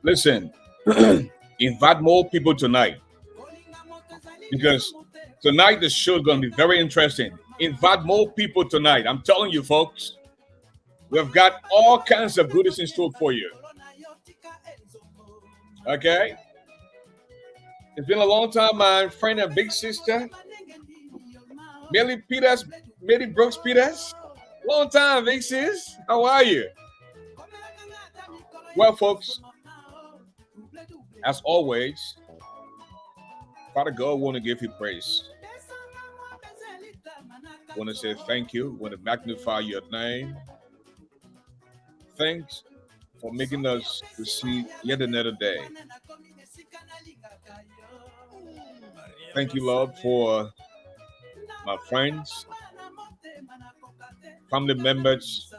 Listen, invite more people tonight because tonight the show is going to be very interesting. Invite more people tonight. I'm telling you, folks, we've got all kinds of goodies in store for you. Okay? It's been a long time, my friend and big sister, Millie Brooks Peters. Long time, big sis. How are you? Well, folks, as always, Father God, want to give you praise. Want to say thank you. Want to magnify your name. Thanks for making us to see yet another day. Thank you, Lord, for my friends, family members.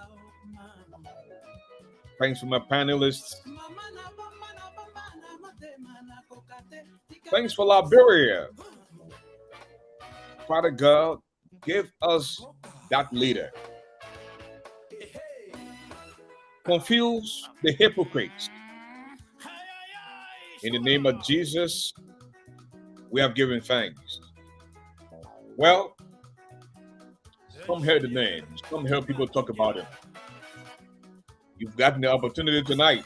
Thanks for my panelists. Thanks for Liberia. Father God, give us that leader. Confuse the hypocrites. In the name of Jesus, we have given thanks. Well, some heard the names. Some heard people talk about him. You've gotten the opportunity tonight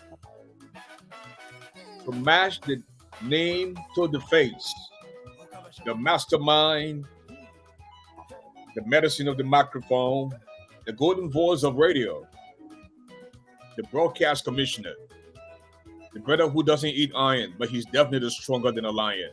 to match the name to the face. The mastermind, the medicine of the microphone, the golden voice of radio, the broadcast commissioner, the brother who doesn't eat iron, but he's definitely stronger than a lion.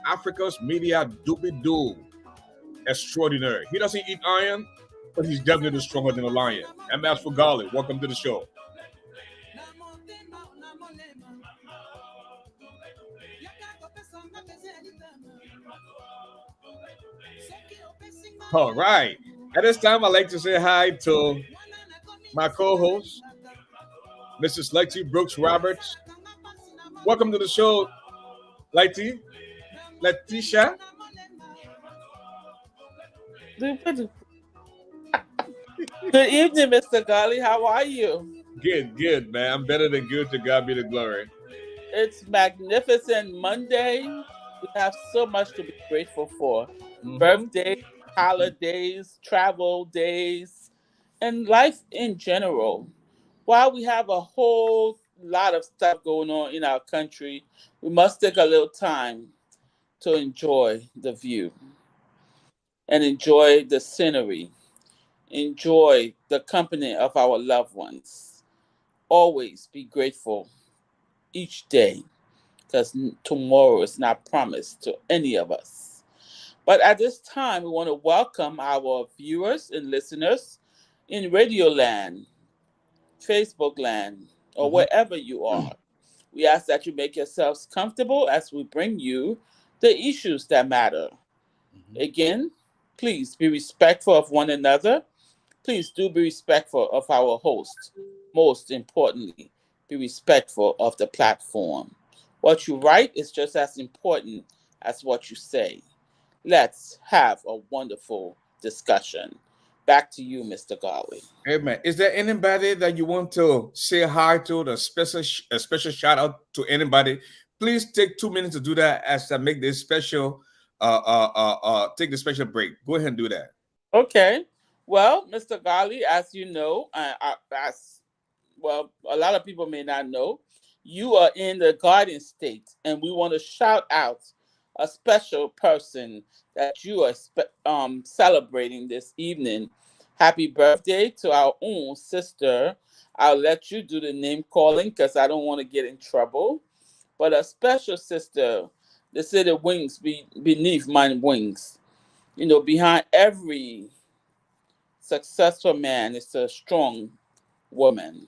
Africa's media doobie-doo extraordinary. He doesn't eat iron, but he's definitely stronger than a lion. I'm ASHFORD GARLEY. Welcome to the show. All right. At this time, I'd like to say hi to my co-host, Mrs. Lexi Brooks Roberts. Welcome to the show, Lexi. Letitia. Good evening, Mr. Garley. How are you? Good, man. I'm better than good. To God be the glory. It's magnificent Monday. We have so much to be grateful for. Birthdays, holidays, travel days, and life in general. While we have a whole lot of stuff going on in our country, we must take a little time to enjoy the view and enjoy the scenery, enjoy the company of our loved ones. Always be grateful each day, because tomorrow is not promised to any of us. But at this time, we want to welcome our viewers and listeners in Radio Land, Facebook Land, or wherever you are. We ask that you make yourselves comfortable as we bring you the issues that matter. Again, please be respectful of one another. Please do be respectful of our host. Most importantly, be respectful of the platform. What you write is just as important as what you say. Let's have a wonderful discussion. Back to you, Mr. Garley. Hey man, is there anybody that you want to say hi to? A special shout out to anybody? Please take 2 minutes to do that as I make this special. Take the special break. Go ahead and do that. Okay. Well, Mr. Garley, as you know, as well, a lot of people may not know, you are in the Garden State, and we want to shout out a special person that you are celebrating this evening. Happy birthday to our own sister. I'll let you do the name calling because I don't want to get in trouble. But a special sister, they say the wings be beneath my wings. You know, behind every successful man is a strong woman,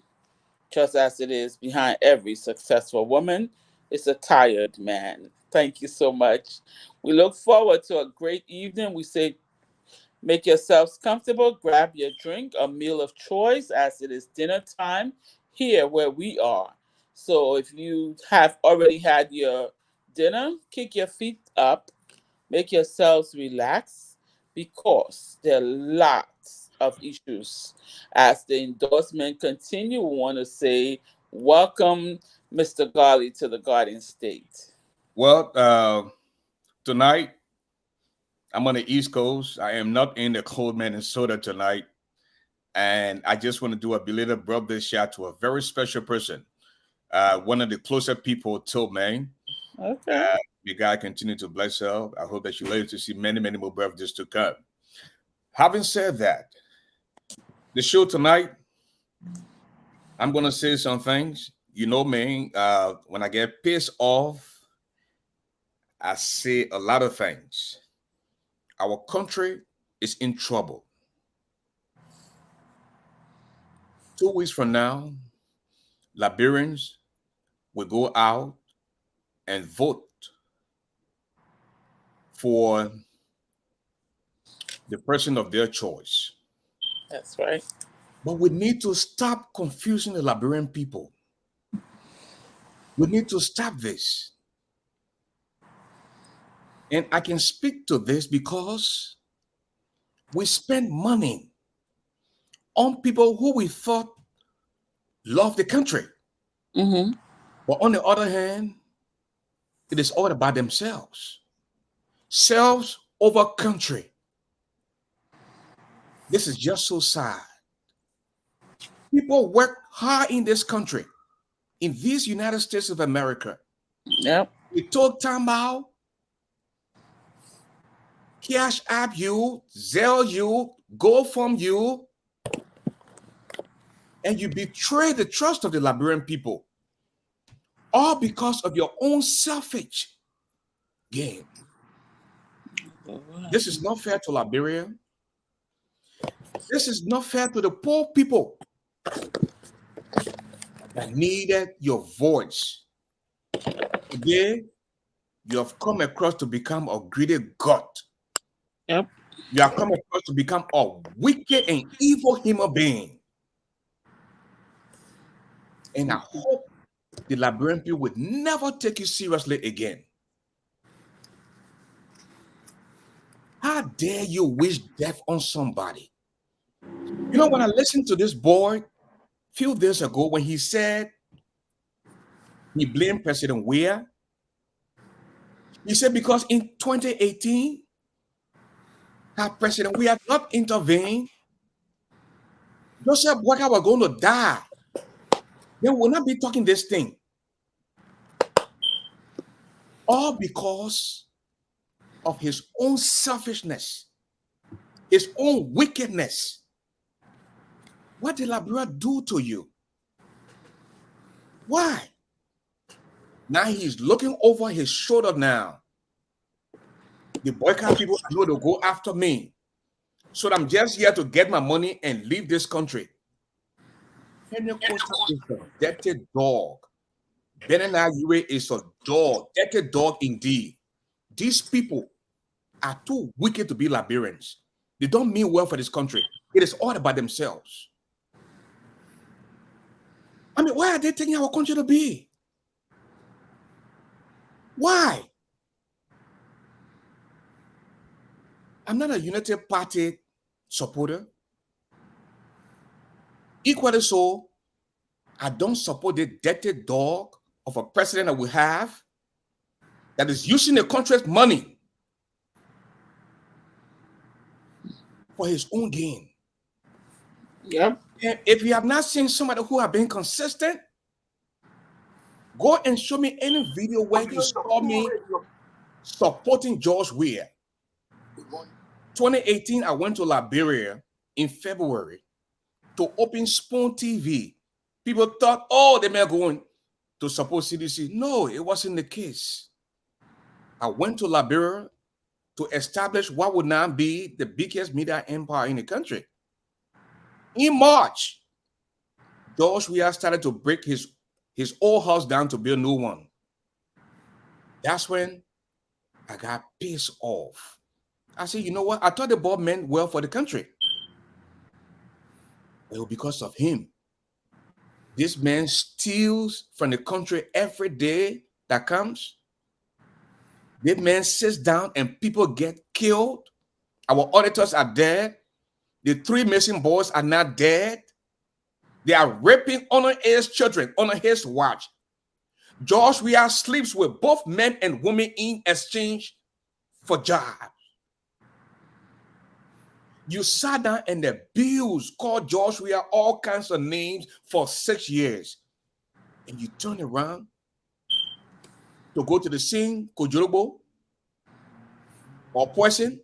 just as it is behind every successful woman is a tired man. Thank you so much. We look forward to a great evening. We say, make yourselves comfortable, grab your drink, a meal of choice, as it is dinner time here where we are. So if you have already had your dinner, kick your feet up, make yourselves relax, because there are lots of issues. As the endorsement continue, we want to say welcome, Mr. Garley, to the Garden State. Well, tonight I'm on the East Coast. I am not in the cold Minnesota tonight, and I just want to do a belated birthday shout to a very special person. One of the closer people to me. Okay. May God continue to bless her. I hope that she lives to see many, many more birthdays to come. Having said that, the show tonight, I'm going to say some things. You know me, when I get pissed off, I say a lot of things. Our country is in trouble. 2 weeks from now, Liberians will go out and vote for the person of their choice. That's right. But we need to stop confusing the Liberian people. We need to stop this. And I can speak to this because we spend money on people who we thought loved the country. Mm-hmm. But on the other hand, it is all about themselves. Selves over country. This is just so sad. People work hard in this country, in these United States of America. Yep. We took time out, cash app you, Zelle you, go from you, and you betray the trust of the Liberian people, all because of your own selfish gain. This is not fair to Liberia. This is not fair to the poor people that needed your voice. Today, you have come across to become a greedy god. Yep. You have come across to become a wicked and evil human being. And I hope the Liberian people would never take you seriously again. How dare you wish death on somebody? You know, when I listened to this boy a few days ago, when he said he blamed President Weah, he said because in 2018, had President Weah not intervened, Joseph Walker was going to die. They will not be talking this thing. All because of his own selfishness, his own wickedness. What did Liberia do to you? Why? Now he's looking over his shoulder now. The boycott people know to go after me. So I'm just here to get my money and leave this country. Henry Costa is a dirty dog. Benin Ayue is a dog, dirty dog indeed. These people are too wicked to be Liberians. They don't mean well for this country. It is all about themselves. I mean, why are they taking our country to be? Why? I'm not a United Party supporter. Equally so, I don't support the dirty dog of a president that we have that is using the country's money for his own gain. Yep. And if you have not seen somebody who have been consistent, go and show me any video where you saw me supporting George Weah. 2018, I went to Liberia in February to open Spoon TV. People thought, oh, they may go to support CDC. No, it wasn't the case. I went to Liberia to establish what would now be the biggest media empire in the country. In March, George Weah started to break his old house down to build a new one. That's when I got pissed off. I said, you know what? I thought the board meant well for the country. Well, because of him. This man steals from the country every day that comes. This man sits down and people get killed. Our auditors are dead. The 3 missing boys are not dead. They are raping underage children under his watch. George Weah sleeps with both men and women in exchange for jobs. You sat down and the bills called George Weah all kinds of names for 6 years. And you turn around to go to the same Kojorobo or Poison.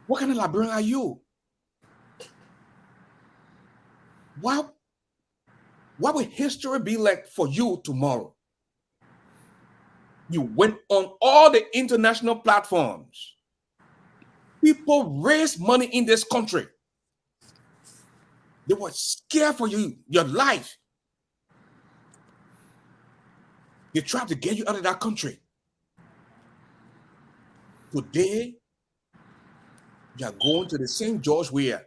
What kind of Liberian are you? What will history be like for you tomorrow? You went on all the international platforms. People raise money in this country. They were scared for you, your life. They tried to get you out of that country. Today, you are going to the same George Weah,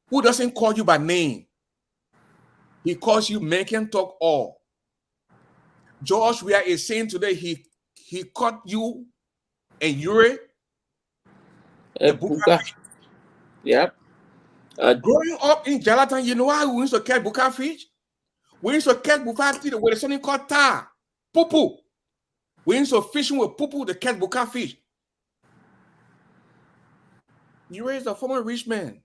who doesn't call you by name. He calls you make and talk all. George Weah is saying today he caught you and Yuri. Yep. Growing up in Jalatan, you know how we used to catch buka fish? We used to catch buka fish with something called tar, pupu. We used to fishing with pupu to catch buka fish. Yuri is a former rich man.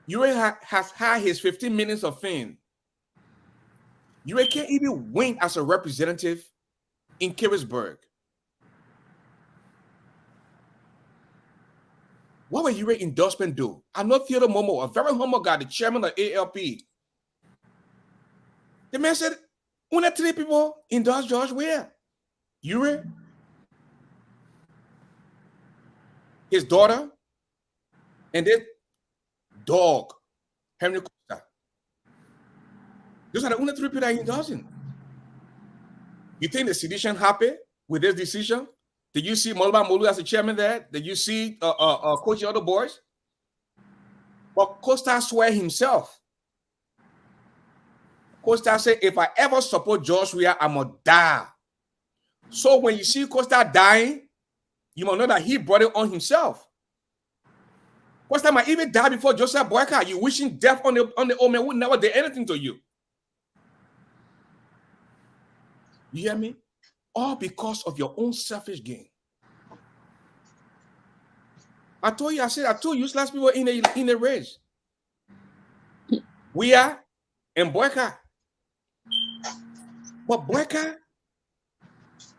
Yuri has had his 15 minutes of fame. Yuri can't even win as a representative in Carisburg. What will Yuri endorsement do? I know Theodore Momo, a very humble guy, the chairman of ALP. The man said, only 3 people endorse George Weah. Yuri, his daughter, and this dog, Henry Costa. Those are the only 3 people that endorsing. You think the sedition happy with this decision? Did you see Molba Molu as the chairman there? Did you see coaching other boys? But Costa swear himself. Costa said, if I ever support George Weah, I'm going to die. So when you see Costa dying, you must know that he brought it on himself. Costa might even die before Joseph Boyka. You wishing death on the old man who never did anything to you. You hear me? All because of your own selfish gain. I told you, I said, I told useless people in the race. Weah and Boyka. But Boyka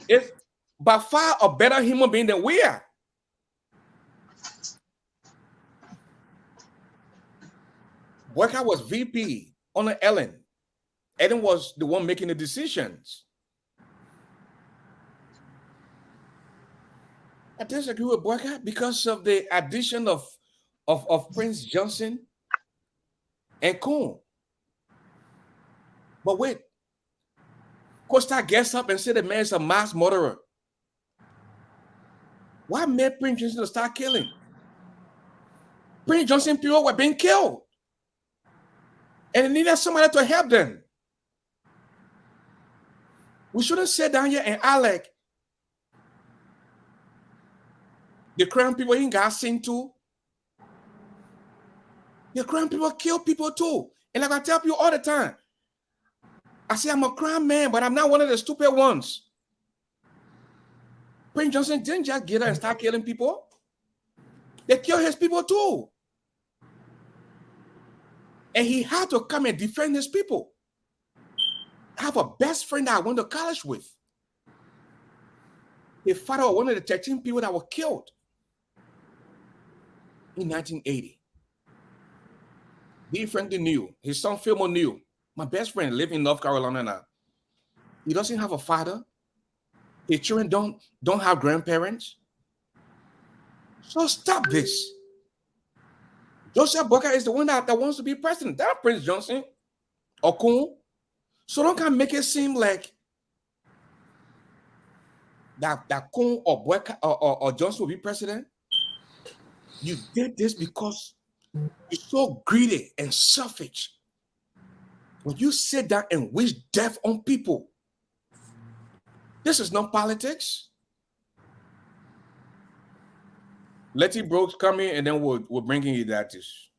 is by far a better human being than Weah. Boyka was VP under Ellen. Ellen was the one making the decisions. I disagree with Boyka because of the addition of Prince Johnson and Kuhn. But wait, Costa gets up and said the man is a mass murderer. What made Prince Johnson to start killing? Prince Johnson people were being killed. And they needed somebody to help them. We shouldn't sit down here and act like the Crown people ain't got seen too. The Crown people kill people too. And like I tell you all the time, I say I'm a Crown man, but I'm not one of the stupid ones. Prince Johnson didn't just get up and start killing people. They killed his people too. And he had to come and defend his people. I have a best friend that I went to college with. His father was one of the 13 people that were killed in 1980. Dean Franklin knew. His son Fillmore knew. My best friend lived in North Carolina now. He doesn't have a father. His children don't have grandparents. So stop this. Joseph Booker is the one that wants to be president. That's Prince Johnson or Kun. So don't kind of make it seem like that Kun or Booker or Johnson will be president. You did this because you're so greedy and selfish. When you sit down and wish death on people, this is not politics. Letty Brooks come in and then we'll bring in you that is.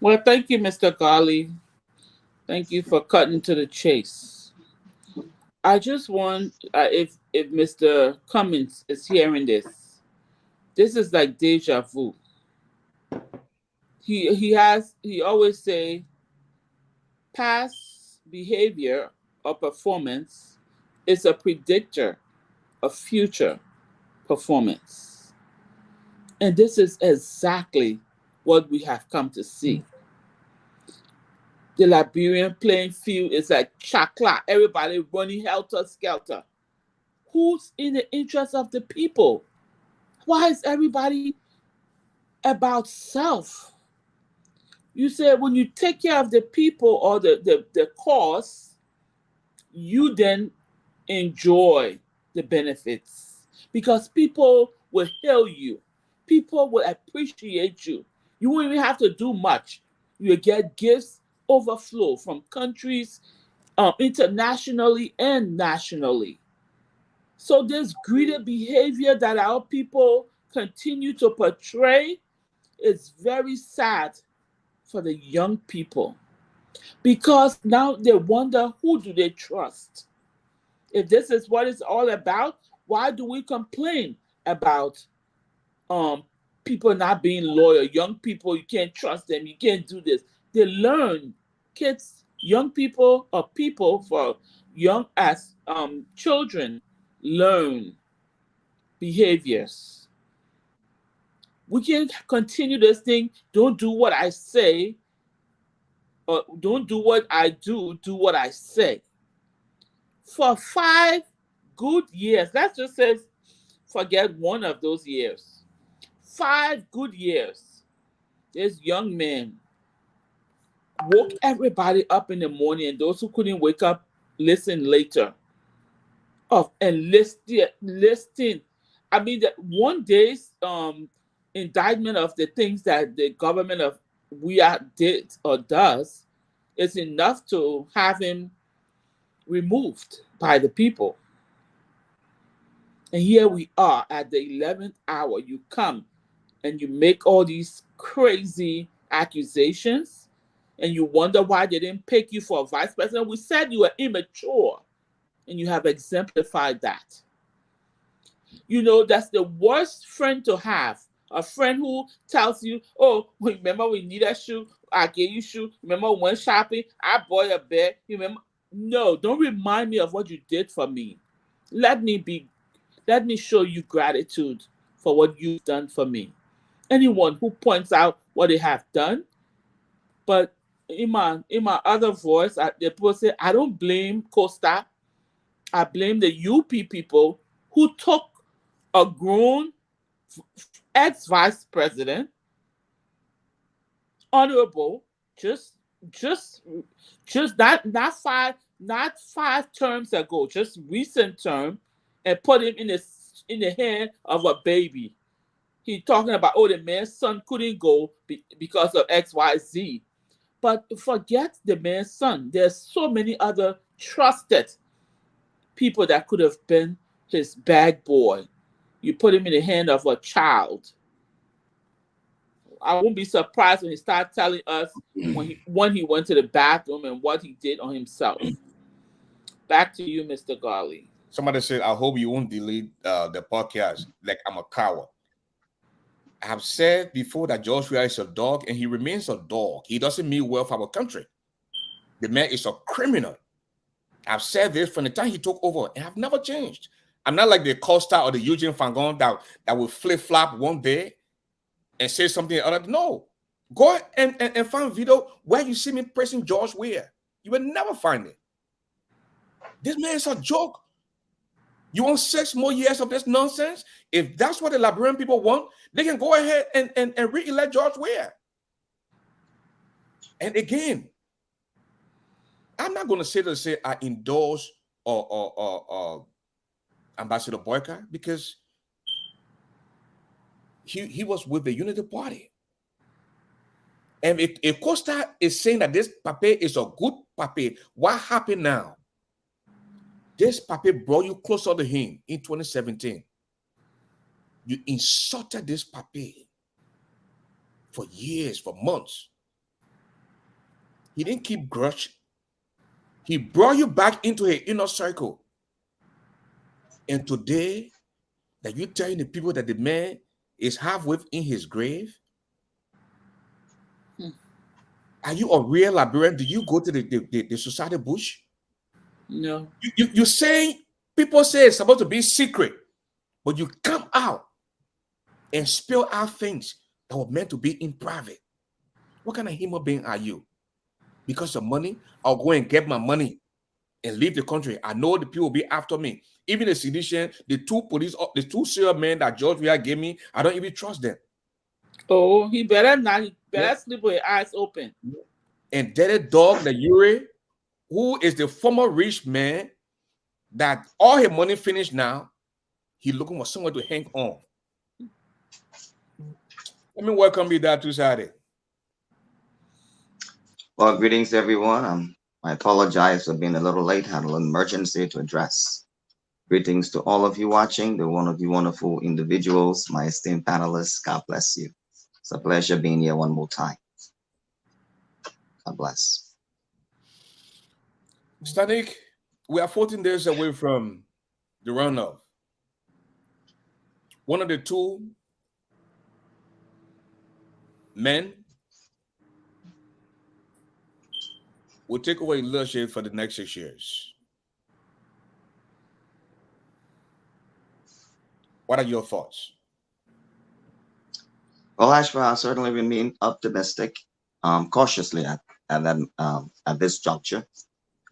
Well, thank you, Mr. Garley. Thank you for cutting to the chase. I just want, if Mr. Cummins is hearing this is like deja vu. He always say, past behavior or performance is a predictor of future performance. And this is exactly what we have come to see. The Liberian playing field is like chakla. Everybody running helter-skelter. Who's in the interest of the people? Why is everybody about self? You said when you take care of the people or the cause, you then enjoy the benefits because people will hail you. People will appreciate you. You won't even have to do much. You get gifts overflow from countries internationally and nationally. So this greedy behavior that our people continue to portray is very sad for the young people because now they wonder, who do they trust? If this is what it's all about, why do we complain about people not being loyal? Young people, you can't trust them, you can't do this. They learn. Kids, young people, or people for young as children learn behaviors. We can't continue this thing, don't do what I say, or don't do what I do what I say. For 5 good years, let's just say, forget one of those years. 5 good years, this young man woke everybody up in the morning, and those who couldn't wake up, listen later. And listing. I mean, that one day's indictment of the things that the government of did or does is enough to have him removed by the people. And here we are at the 11th hour. You come and you make all these crazy accusations, and you wonder why they didn't pick you for a vice president. We said you were immature, and you have exemplified that. You know, that's the worst friend to have. A friend who tells you, oh, remember we need a shoe? I gave you shoe. Remember we went shopping? I bought a bed. You remember? No, don't remind me of what you did for me. Let me show you gratitude for what you've done for me. Anyone who points out what they have done, but in my other voice, the people say, I don't blame Costa. I blame the UP people who took a grown ex-vice president, honorable, just not 5 terms ago, just recent term, and put him in the hand of a baby. He talking about, oh, the man's son couldn't go because of XYZ. But forget the man's son. There's so many other trusted people that could have been his bag boy. You put him in the hand of a child. I won't be surprised when he starts telling us when he went to the bathroom and what he did on himself. Back to you, Mr. Garley. Somebody said, I hope you won't delete the podcast like I'm a coward. I have said before that George Weah is a dog and he remains a dog. He doesn't mean well for our country. The man is a criminal. I've said this from the time he took over and I've never changed. I'm not like the Costa or the Eugene Fangon that will flip-flop one day and say something other. No. Go and find video where you see me praising George Weah. You will never find it. This man is a joke. You want 6 more years of this nonsense? If that's what the Liberian people want, they can go ahead and re-elect George Weah. And again, I'm not going to say I endorse or Ambassador Boyka because he was with the Unity Party. And if Costa is saying that this pape is a good pape, what happened now? This pape brought you closer to him in 2017. You insulted this pape for years, for months. He didn't keep grudge. He brought you back into an inner circle. And today, that you're telling the people that the man is halfway in his grave? Are you a real Liberian? Do you go to the society bush? No. You're saying, people say it's supposed to be secret, but you come out and spill out things that were meant to be in private. What kind of human being are you? Because of money, I'll go and get my money and leave the country. I know the people will be after me. Even the sedition, the 2 serial men that George Weah gave me, I don't even trust them. Oh, he better not. He better sleep with his eyes open. And Daddy Dog, the Yuri, who is the former rich man that all his money finished now, he looking for somewhere to hang on. Let me welcome you that two-sided. Well, greetings, everyone. I apologize for being a little late. Had a little emergency to address. Greetings to all of you watching, the one of you wonderful individuals, my esteemed panelists. God bless you. It's a pleasure being here one more time. God bless. Stanik, we are 14 days away from the runoff. One of the 2 men will take over leadership for the next 6 years. What are your thoughts? Well, Ashford, I certainly remain optimistic, cautiously at this juncture,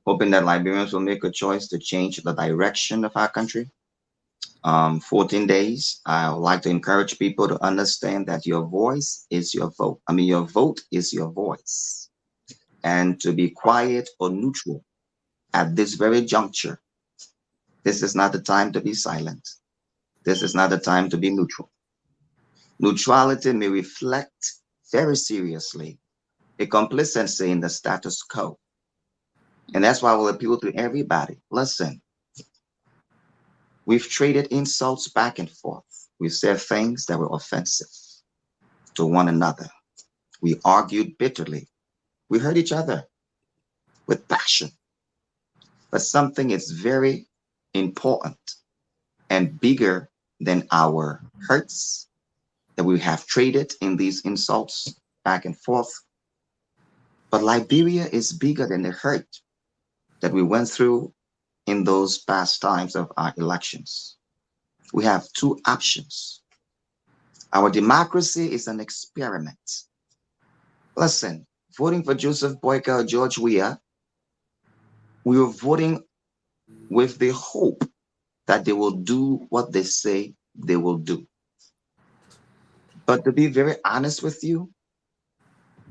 hoping that Liberians will make a choice to change the direction of our country. 14 days. I would like to encourage people to understand that your voice is your vote. I mean, your vote is your voice. And to be quiet or neutral at this very juncture, this is not the time to be silent. This is not the time to be neutral. Neutrality may reflect very seriously a complacency in the status quo. And that's why I will appeal to everybody. Listen, we've traded insults back and forth. We've said things that were offensive to one another. We argued bitterly. We hurt each other with passion. But something is very important and bigger than our hurts that we have traded in these insults back and forth. But Liberia is bigger than the hurt that we went through in those past times of our elections. We have 2 options. Our democracy is an experiment. Listen, voting for Joseph Boyka or George Weah, we were voting with the hope that they will do what they say they will do. But to be very honest with you,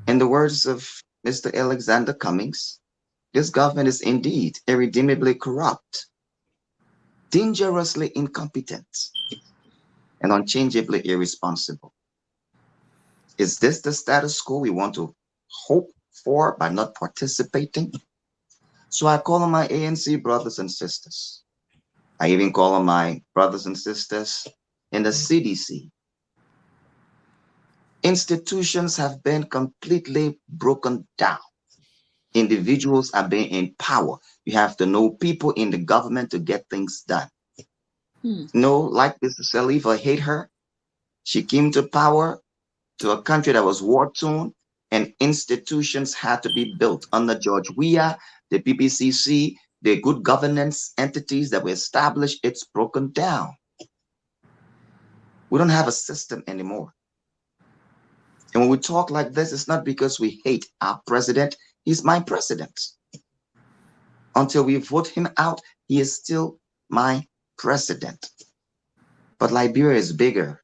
in the words of Mr. Alexander Cummings, this government is indeed irredeemably corrupt. dangerously incompetent, and unchangeably irresponsible. Is this the status quo we want to hope for by not participating? So I call on my ANC brothers and sisters. I even call on my brothers and sisters in the CDC. Institutions have been completely broken down. Individuals are being in power. You have to know people in the government to get things done. No, like Mr. Salif, I hate her. She came to power to a country that was war-torn, and institutions had to be built under George Weah, the PPCC, the good governance entities that were established. It's broken down. We don't have a system anymore. And when we talk like this, it's not because we hate our president. He's my president. Until we vote him out, he is still my president. But Liberia is bigger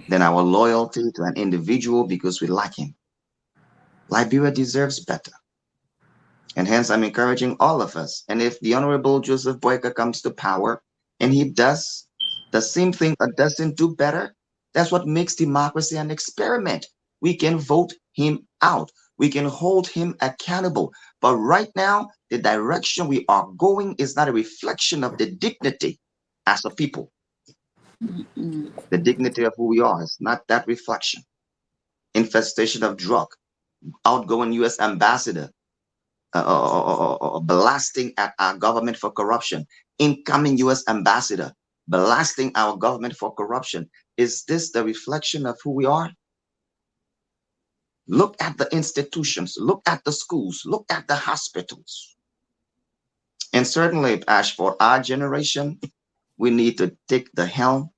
than our loyalty to an individual because we like him. Liberia deserves better. And hence, I'm encouraging all of us. And if the Honorable Joseph Boyka comes to power and he does the same thing or doesn't do better, that's what makes democracy an experiment. We can vote him out. We can hold him accountable. But right now, the direction we are going is not a reflection of the dignity as a people. The dignity of who we are is not that reflection. Infestation of drug, outgoing U.S. ambassador, blasting at our government for corruption, incoming U.S. ambassador, blasting our government for corruption. Is this the reflection of who we are? Look at the institutions, look at the schools, look at the hospitals. And certainly, Ashford, our generation, we need to take the helm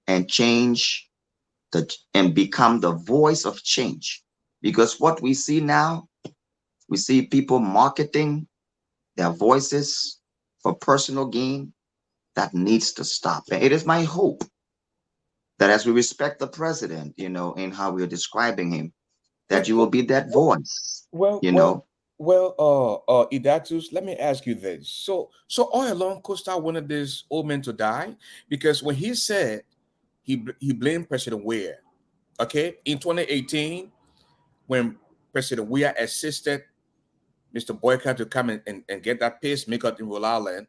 and change and become the voice of change. Because what we see now, we see people marketing their voices for personal gain. That needs to stop. And it is my hope that as we respect the president, in how we are describing him, that you will be that voice. Idatus, let me ask you this. So all along, Costa wanted this old man to die because when he said he blamed President Weah, okay, in 2018, when President Weah assisted Mr. Boycott to come and get that pacemaker in Rhode Island,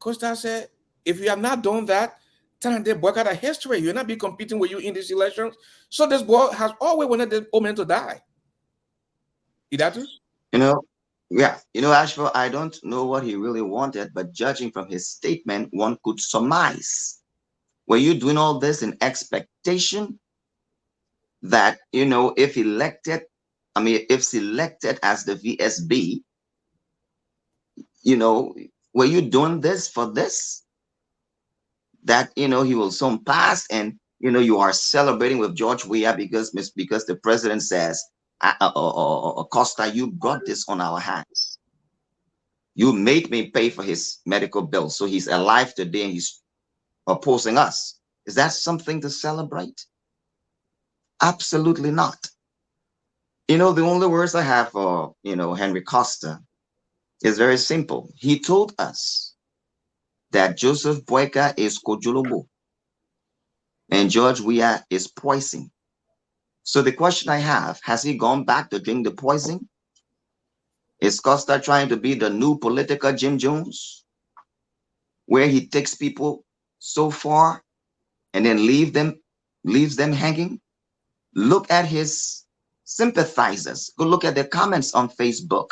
Costa said, if you have not done that, then they boycott a history. You'll not be competing with you in these elections. So this boy has always wanted the old man to die. Idatus? Ashford, I don't know what he really wanted, but judging from his statement, one could surmise. Were you doing all this in expectation that, if selected as the VSB, were you doing this for this? That, he will soon pass and, you are celebrating with George Weah because the president says, Costa, you got this on our hands. You made me pay for his medical bill. So he's alive today and he's opposing us. Is that something to celebrate? Absolutely not. The only words I have for, Henry Costa is very simple. He told us that Joseph Boyka is Kojulubu and George Weah is poison. So the question I have, has he gone back to drink the poison? Is Costa trying to be the new political Jim Jones, where he takes people so far and then leaves them hanging? Look at his sympathizers. Go look at their comments on Facebook.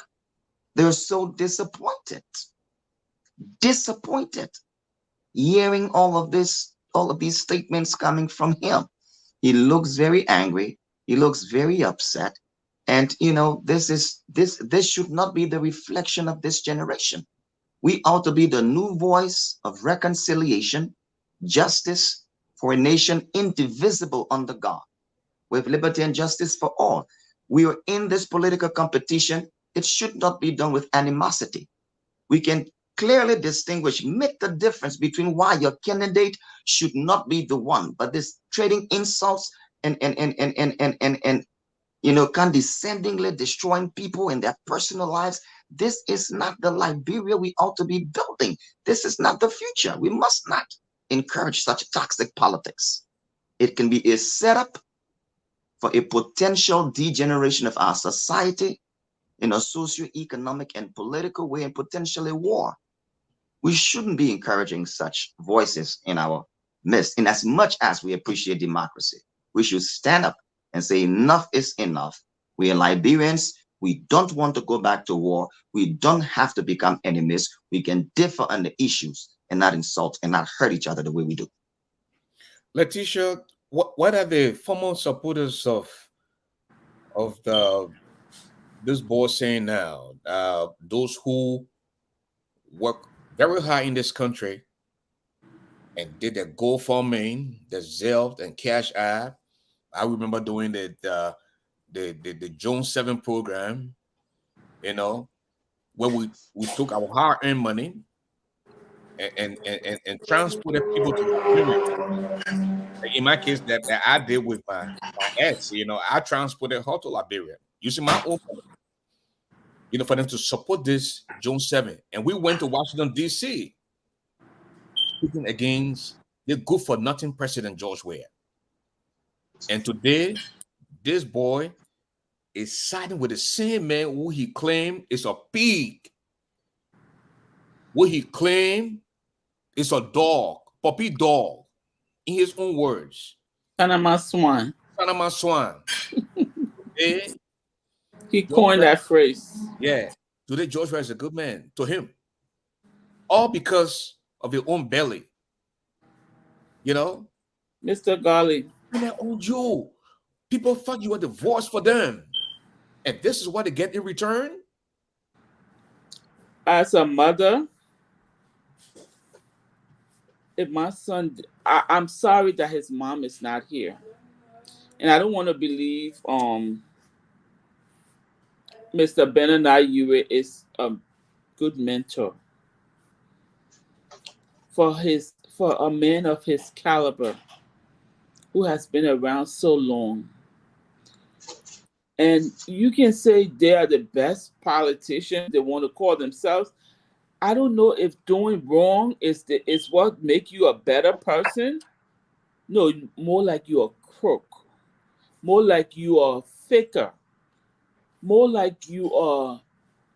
They're so disappointed hearing all of these statements coming from him. He looks very angry. He looks very upset. And, this should not be the reflection of this generation. We ought to be the new voice of reconciliation, justice for a nation indivisible under God, with liberty and justice for all. We are in this political competition. It should not be done with animosity. We can clearly distinguish, make the difference between why your candidate should not be the one, but this trading insults and condescendingly destroying people in their personal lives. This is not the Liberia we ought to be building. This is not the future. We must not encourage such toxic politics. It can be a setup for a potential degeneration of our society in a socio-economic and political way, and potentially war. We shouldn't be encouraging such voices in our midst. In as much as we appreciate democracy, we should stand up and say enough is enough. We are Liberians. We don't want to go back to war. We don't have to become enemies. We can differ on the issues and not insult and not hurt each other the way we do. Letitia, what are the former supporters of this board saying now? Those who work very hard in this country and did the GoFundMe, the Zelle and Cash App. I remember doing the June 7 program, where we took our hard-earned money and transported people to Liberia. In my case, that I did with my ex, I transported her to Liberia using my own money, for them to support this June 7. And we went to Washington, D.C., speaking against the good-for-nothing President George Weah. And today, this boy is siding with the same man who he claimed is a pig, who he claimed is a dog, puppy dog, in his own words. Panama Swan. Panama Swan. Today, he coined that phrase. Yeah. Today, George Weah is a good man to him. All because of your own belly. Mr. Garley. And they own you. People thought you were the voice for them. And this is what they get in return? As a mother, if my son, I'm sorry that his mom is not here. And I don't want to believe Mr. Benani Yure is a good mentor for a man of his caliber who has been around so long. And you can say they are the best politicians. They want to call themselves. I don't know if doing wrong is what make you a better person. No, more like you're a crook. More like you are a faker. More like you are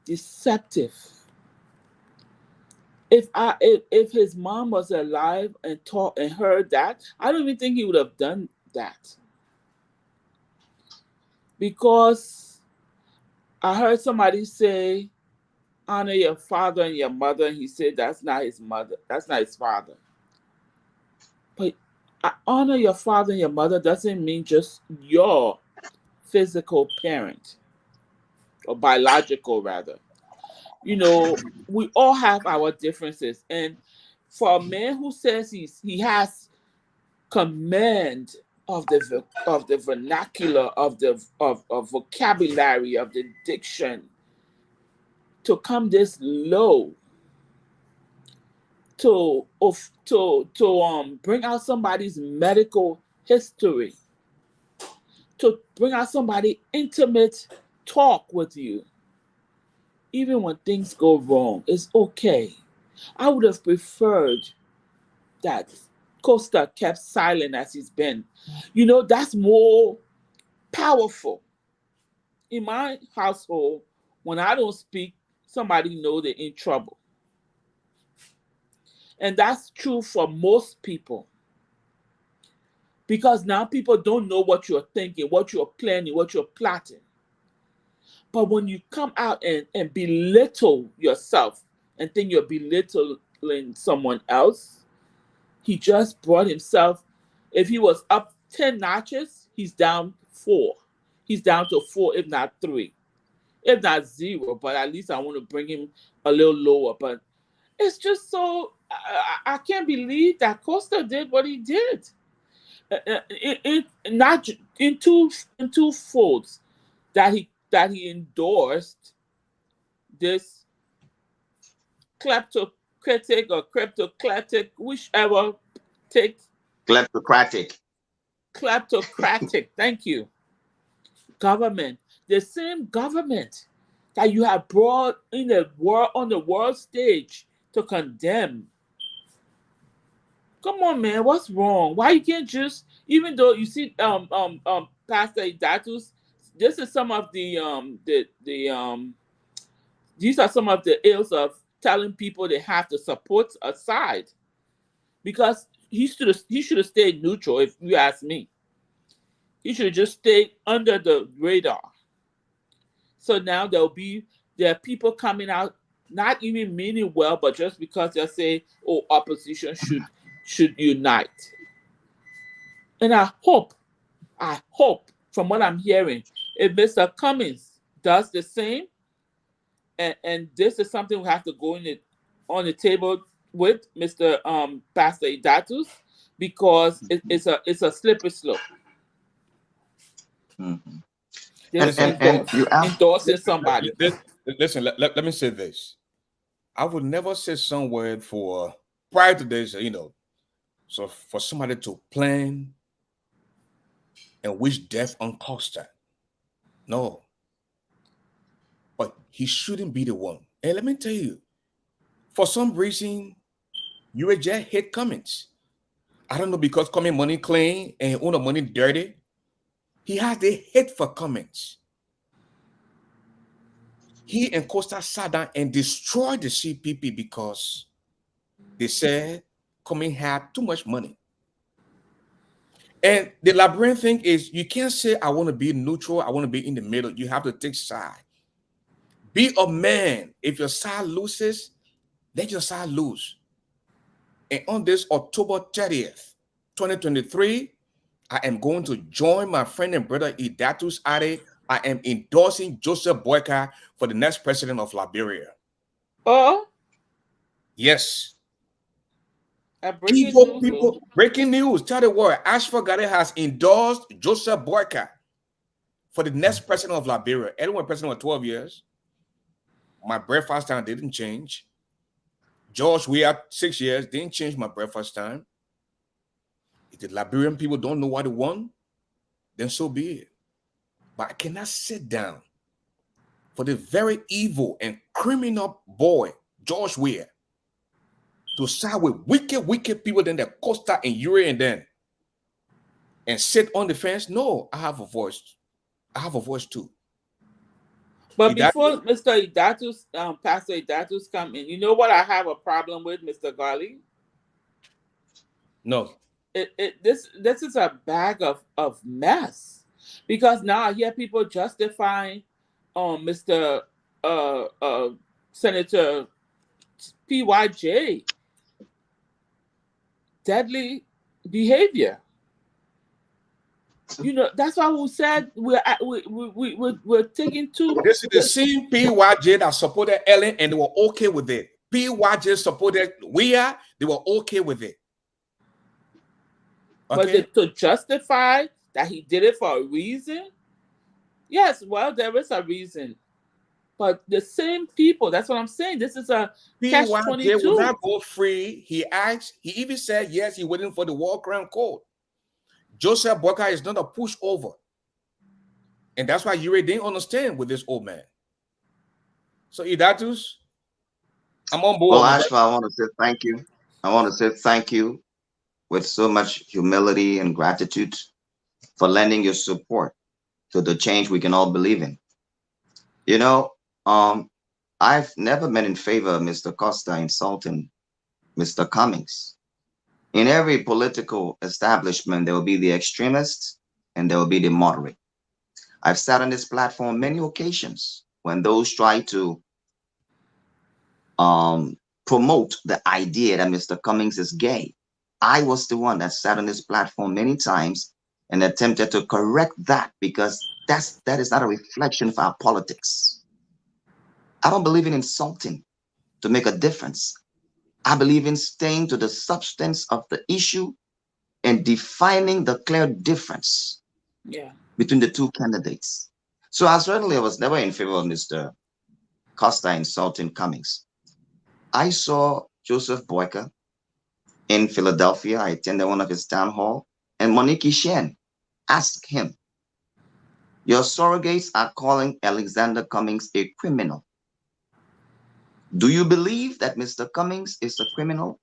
deceptive. If his mom was alive and heard that, I don't even think he would have done that. Because I heard somebody say, honor your father and your mother, and he said that's not his mother, that's not his father. But honor your father and your mother doesn't mean just your physical parent, or biological rather. We all have our differences, and for a man who says he has command of the vernacular, of vocabulary, of the diction, to come this low, to bring out somebody's medical history, to bring out somebody's intimate talk with you, even when things go wrong, it's okay. I would have preferred that Costa kept silent as he's been. That's more powerful. In my household, when I don't speak, somebody know they're in trouble. And that's true for most people. Because now people don't know what you're thinking, what you're planning, what you're plotting. But when you come out and belittle yourself and think you're belittling someone else, he just brought himself, if he was up 10 notches, he's down 4. He's down to 4, if not 3. If not 0, but at least I want to bring him a little lower. But it's just so, I can't believe that Costa did what he did. Not in two folds, that he endorsed this kleptocratic or kleptocratic, whichever take. Kleptocratic. Thank you. government, the same government that you have brought in the world on the world stage to condemn. Come on, man, what's wrong? Why you can't just, even though you see Pastor Idatus, this is some of the these are some of the ills of telling people they have to support a side, because he should have stayed neutral. If you ask me, he should have just stayed under the radar. So now there are people coming out not even meaning well, but just because they say, "Oh, opposition should unite." And I hope from what I'm hearing, if Mr. Cummings does the same, and this is something we have to go in it on the table with Mr. Pastor Idatus, because it's a slippery slope. Mm-hmm. Just And you ask, endorsing somebody. Listen, let me say this. I would never say somewhere for prior to this, so for somebody to plan and wish death on Costa. No. But he shouldn't be the one. And let me tell you, for some reason, you just hate Cummings. I don't know, because Cummings money clean and own the money dirty. He has a hate for Cummings. He and Costa sat down and destroyed the CPP because they said Cummings had too much money. And the labyrinth thing is, you can't say, I want to be neutral, I want to be in the middle. You have to take side. Be a man. If your side loses, let your side lose. And on this October 30th, 2023, I am going to join my friend and brother Idatus Ade. I am endorsing Joseph Boyka for the next president of Liberia. Oh, yes. Breaking news. Breaking news. Tell the world, ASHFORD GARLEY has endorsed Joseph Boyka for the next president of Liberia. Anyone president for 12 years. My breakfast time didn't change. George, we had 6 years, didn't change my breakfast time. If the Liberian people don't know what they want, then so be it. But I cannot sit down for the very evil and criminal boy, George Weah, to side with wicked people than the Costa and Uri and then and sit on the fence. No, I have a voice. I have a voice too. But before Mr. Idatus, Pastor Idatus come in, you know what I have a problem with, Mr. Garley? No. This is a bag of mess, because now I hear people justifying Mr. Senator PYJ deadly behavior. That's why we said we're taking two. This is the same PYJ that supported Ellen and they were okay with it. PYJ supported Weah, they were okay with it. Okay. But to justify that he did it for a reason, yes, well, there is a reason. But the same people, that's what I'm saying. This is a catch-22. Will not go free. He asked, he even said, yes, he's waiting for the war crime code. Joseph Boyka is not a pushover. And that's why you didn't understand with this old man. So, Idatus, I'm on board. Well, ASHFORD, I want to say thank you. I want to say thank you with so much humility and gratitude for lending your support to the change we can all believe in. I've never been in favor of Mr. Costa insulting Mr. Cummings. In every political establishment, there will be the extremists and there will be the moderate. I've sat on this platform many occasions when those try to promote the idea that Mr. Cummings is gay. I was the one that sat on this platform many times and attempted to correct that, because that is not a reflection of our politics. I don't believe in insulting to make a difference. I believe in staying to the substance of the issue and defining the clear difference between the two candidates. So I was never in favor of Mr. Costa insulting Cummings. I saw Joseph Boyka in Philadelphia. I attended one of his town hall, and Monique Shen asked him, Your surrogates are calling Alexander Cummings a criminal. Do you believe that Mr. Cummings is a criminal?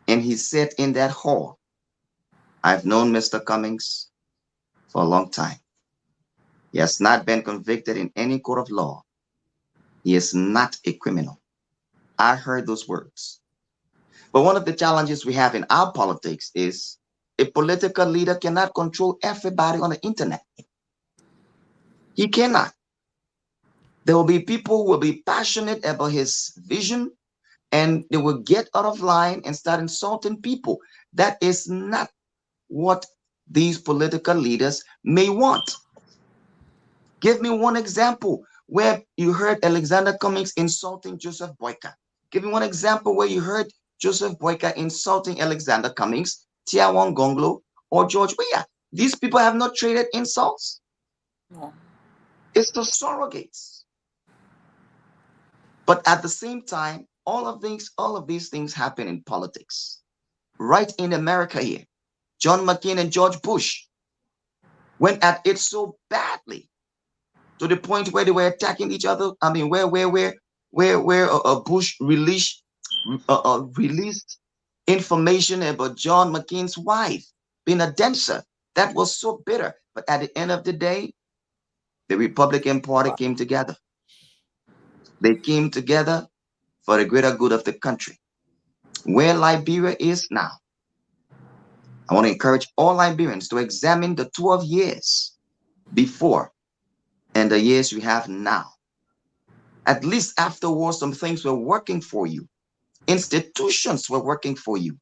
And he said in that hall, I've known Mr. Cummings for a long time. He has not been convicted in any court of law. He is not a criminal. I heard those words. But one of the challenges we have in our politics is a political leader cannot control everybody on the internet. He cannot. There will be people who will be passionate about his vision and they will get out of line and start insulting people. That is not what these political leaders may want. Give me one example where you heard Alexander Cummings insulting Joseph Boyka. Give me one example where you heard Joseph Boyka insulting Alexander Cummings, Tiawan Gonglo, or George Weah. These people have not traded insults. No. It's the surrogates. But at the same time, all of these things happen in politics. Right in America here, John McCain and George Bush went at it so badly to the point where they were attacking each other. I mean, where Bush released information about John McCain's wife being a dancer. That was so bitter. But at the end of the day, the Republican Party came together. They came together for the greater good of the country. Where Liberia is now, I want to encourage all Liberians to examine the 12 years before and the years we have now. At least afterwards, some things were working for you. Institutions were working for you.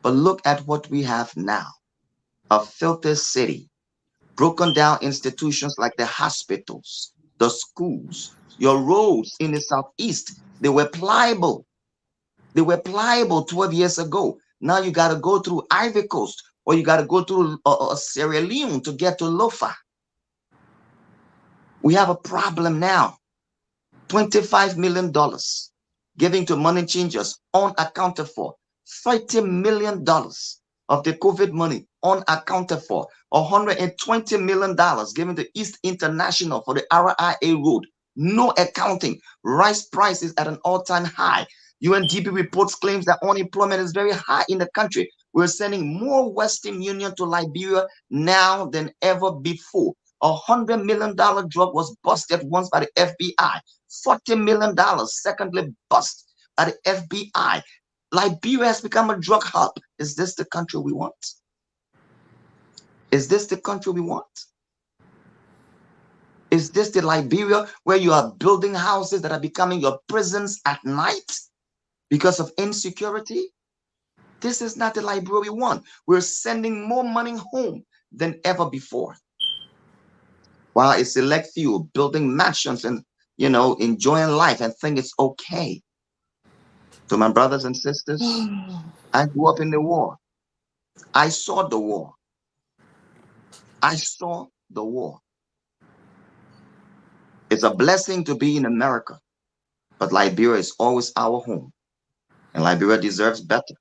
But look at what we have now. A filthy city, broken down institutions like the hospitals, the schools, your roads in the southeast, they were pliable. They were pliable 12 years ago. Now you got to go through Ivory Coast or you got to go through Sierra Leone to get to Lofa. We have a problem now. $25 million giving to money changers unaccounted for. $30 million of the COVID money unaccounted for. $120 million given to East International for the RIA road. No accounting. Rice prices at an all-time high. UNDP reports claims that unemployment is very high in the country. We're sending more Western Union to Liberia now than ever before. $100 million drug was busted once by the FBI. $40 million secondly bust by the FBI. Liberia has become a drug hub. Is this the country we want? Is this the country we want? Is this the Liberia where you are building houses that are becoming your prisons at night because of insecurity? This is not the Liberia we want. We're sending more money home than ever before. While a select few building mansions and, enjoying life and think it's okay. To my brothers and sisters, I grew up in the war. I saw the war. I saw the war. It's a blessing to be in America, but Liberia is always our home, and Liberia deserves better.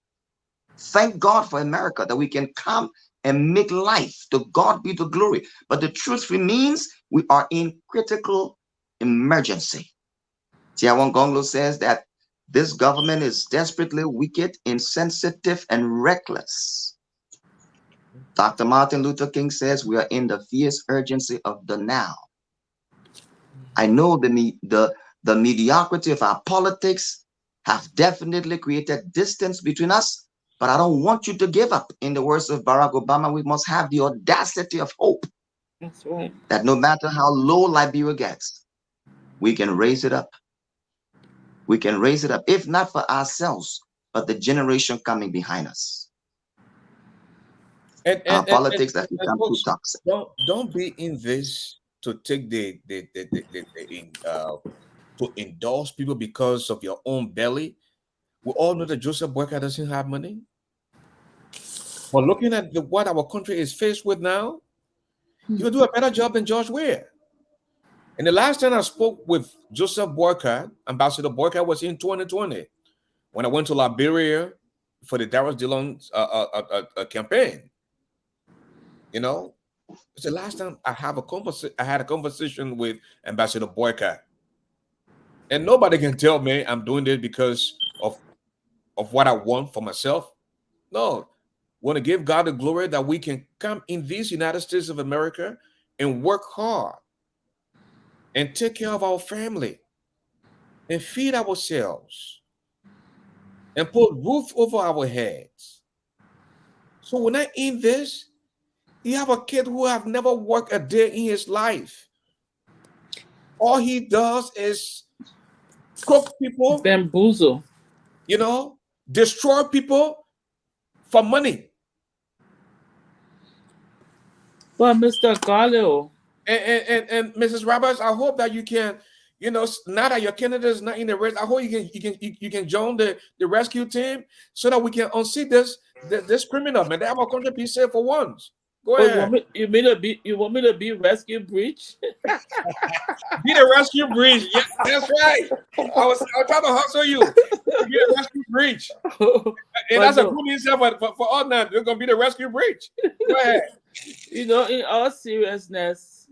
Thank God for America that we can come and make life. To God be the glory. But the truth remains we are in critical emergency. Tiawan Gonglo says that this government is desperately wicked, insensitive, and reckless. Dr. Martin Luther King says we are in the fierce urgency of the now. I know the mediocrity of our politics have definitely created distance between us, but I don't want you to give up. In the words of Barack Obama, we must have the audacity of hope. That's right. That no matter how low Liberia gets, we can raise it up. We can raise it up, if not for ourselves, but the generation coming behind us. Our politics that become too toxic. Don't be in this to take to endorse people because of your own belly. We all know that Joseph Boyka doesn't have money. But looking at what our country is faced with now, he'll do a better job than George Weah. And the last time I spoke with Joseph Boyka, Ambassador Boyka, was in 2020 when I went to Liberia for the Darius Dillon campaign. It's the last time I had a conversation with Ambassador Boycott, and nobody can tell me I'm doing this because of what I want for myself. No, want to give God the glory that we can come in these United States of America and work hard and take care of our family and feed ourselves and put roof over our heads. So when I in this, you have a kid who have never worked a day in his life. All he does is cook people, Bamboozle. you know, destroy people for money. But Mr. Garley, And Mrs. Roberts, I hope that you can, now that your candidate is not in the race, I hope you can join the rescue team so that we can unseat this criminal, man. They have a country be safe for once. Go oh, ahead. you want me to be rescue breach? Be the rescue breach. Yeah, that's right. I was trying to hustle you. Be the rescue breach. And that's a good insight for us now. They're gonna be the rescue breach. Go ahead. In all seriousness,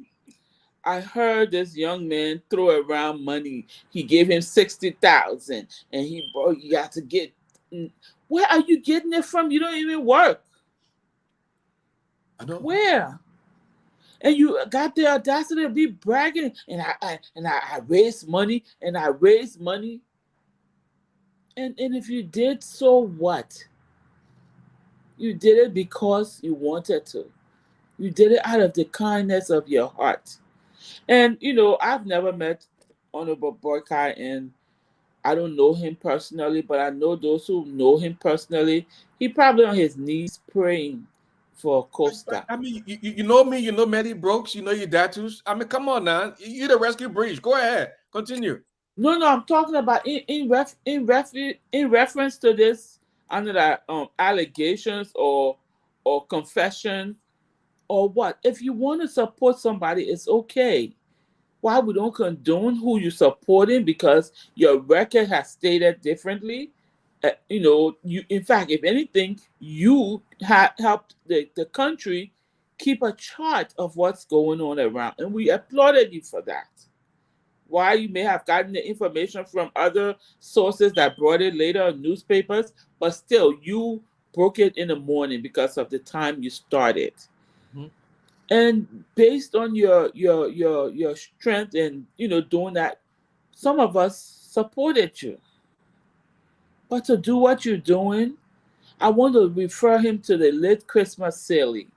I heard this young man throw around money. He gave him 60,000, and you got to get. Where are you getting it from? You don't even work. I know. Where? And you got the audacity to be bragging, and I raised money, and I raised money. And if you did, so what? You did it because you wanted to. You did it out of the kindness of your heart. And I've never met Honorable Boycott, and I don't know him personally, but I know those who know him personally. He probably on his knees praying for Costa. I mean, you know me, you know Matty Brooks, you know your tattoos. I mean, come on now. You're the rescue breach. Go ahead. Continue. No, I'm talking about in reference to this under that allegations or confession or what. If you want to support somebody, it's okay. Why we don't condone who you're supporting because your record has stated differently. You in fact, if anything, you helped the country keep a chart of what's going on around, and we applauded you for that. Why you may have gotten the information from other sources that brought it later in newspapers, but still you broke it in the morning because of the time you started. Mhm. And based on your strength and doing that, some of us supported you. But to do what you're doing, I want to refer him to the late Christmas Sally.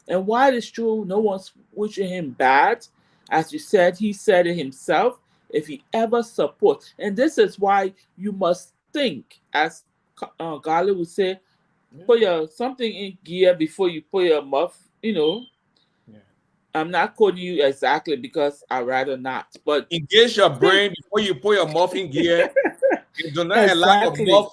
And while it's true, no one's wishing him bad, as you said, he said it himself. If he ever supports, and this is why you must think, as Garley would say, put your something in gear before you put your muff. Yeah. I'm not quoting you exactly because I'd rather not. But Engage your brain before you put your muff in gear. And do not allow your exactly. muff.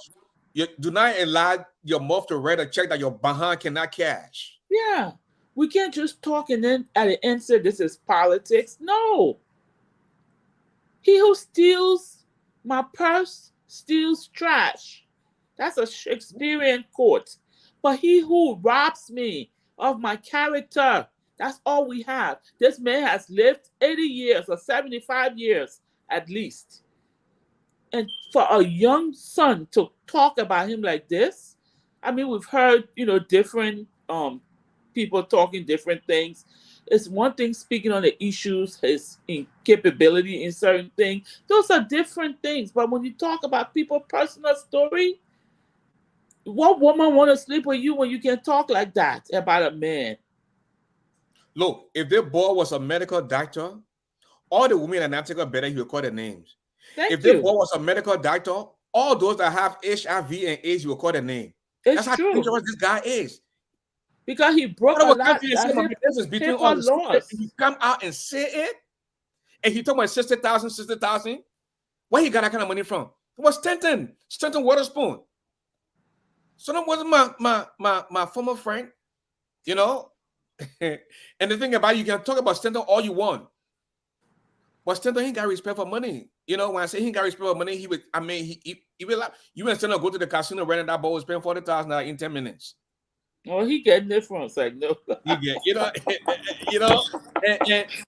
Do not allow your muff to write a check that your behind cannot cash. Yeah. We can't just talk and then at the end say this is politics. No. He who steals my purse steals trash. That's a Shakespearean quote. But he who robs me of my character, that's all we have. This man has lived 80 years or 75 years at least. And for a young son to talk about him like this, I mean, we've heard, different people talking different things. It's one thing speaking on the issues, his incapability in certain things. Those are different things. But when you talk about people's personal story, what woman want to sleep with you when you can talk like that about a man? Look, if their boy was a medical doctor, all the women in Africa better he record their names. If Thank their you. boy was a medical doctor, all those that have HIV and AIDS, you record their name. It's That's how true. dangerous this guy is. Because he broke All a our lot country is of this is between HIPAA us. If laws. he come out and say it, and he talking about 60,000, where he got that kind of money from? It was Stanton Waterspoon. So that wasn't my former friend, you know. And the thing about you can talk about Stanton all you want, but Stanton he got respect for money. You know, when I say he got respect for money, he would. I mean, he would like you and Stanton go to the casino, rent that boat, spend $40,000 in 10 minutes. Oh, he getting it from us. Like, no. You get, you know, and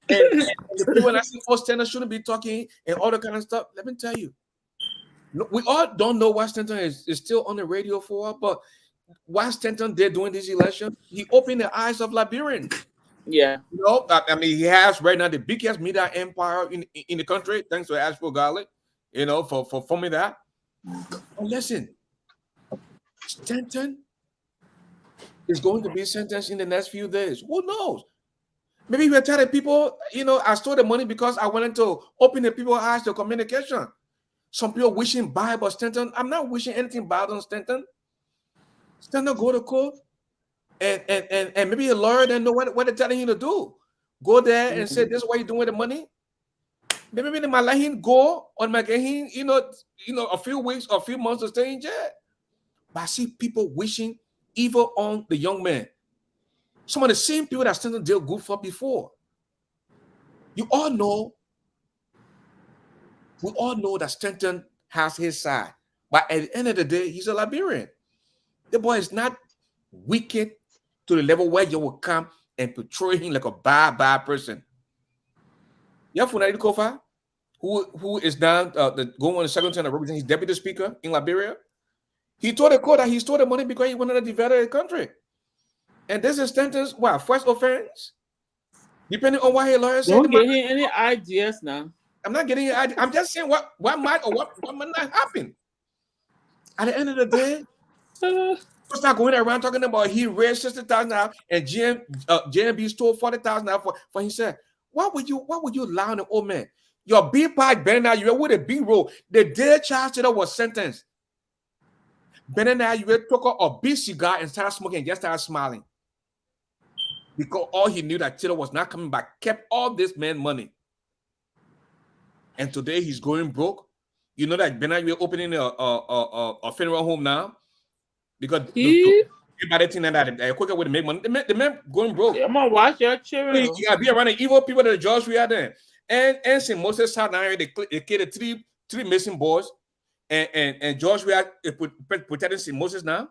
the people when I say, oh, Stanton shouldn't be talking and all that kind of stuff. Let me tell you, we all don't know why Stanton is still on the radio for, but why Stanton did during this election, he opened the eyes of Liberians. Yeah. You know, I mean, he has right now the biggest media empire in the country, thanks to ASHFORD GARLEY, you know, for forming that. But listen, Stanton is going to be sentenced in the next few days. Who knows? Maybe we're telling people, you know, I stole the money because I wanted to open the people's eyes to communication. Some people wishing bad about Stanton. I'm not wishing anything bad on Stanton. Stanton go to court and maybe a lawyer don't know what they're telling him to do. Go there and say, this is what you're doing with the money. Maybe they might let him go or might get him, you know, a few weeks or a few months to stay in jail. But I see people wishing evil on the young man. Some of the same people that Stanton did good for before. We all know that Stanton has his side. But at the end of the day, he's a Liberian. The boy is not wicked to the level where you will come and portray him like a bad person. You have Funadi Kofa, who is now going on the second term of representing his deputy speaker in Liberia. He told the court that he stole the money because he wanted to develop the country. And this is Stanton's first offense? Depending on what his lawyer said. Don't get him any ideas now. I'm not getting it. I'm just saying what might or what might not happen. At the end of the day, let's not going around talking about he raised $60,000 and JMB stole $40,000 for himself. What would you allow the old man? Your B pipe Bernard, you were with a B roll. The day Charles Taylor was sentenced, Bernard, you took out a big cigar and started smoking and just started smiling. Because all he knew that Taylor was not coming back, kept all this man money. And today he's going broke. You know that Bernard, you're opening a funeral home now because everybody think that quicker way to make money. The man going broke. I'm gonna watch your children. You gotta be around the evil people that the judge we are there. And St. Moses South now they killed three missing boys, and George we are protecting St. Moses now.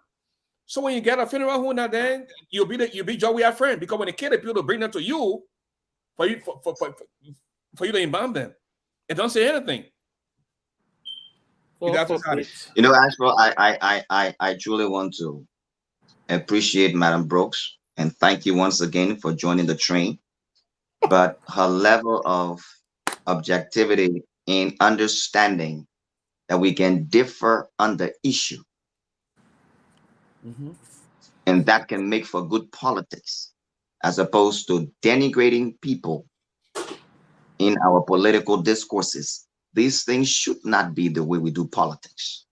So when you get a funeral home now, then you'll be George we are friend because when they kill the people, to bring them to you for you to embalm them. And don't say anything. You know, Ashford, I truly want to appreciate Madam Brooks and thank you once again for joining the train. But her level of objectivity in understanding that we can differ on the issue, and that can make for good politics, as opposed to denigrating people in our political discourses. These things should not be the way we do politics.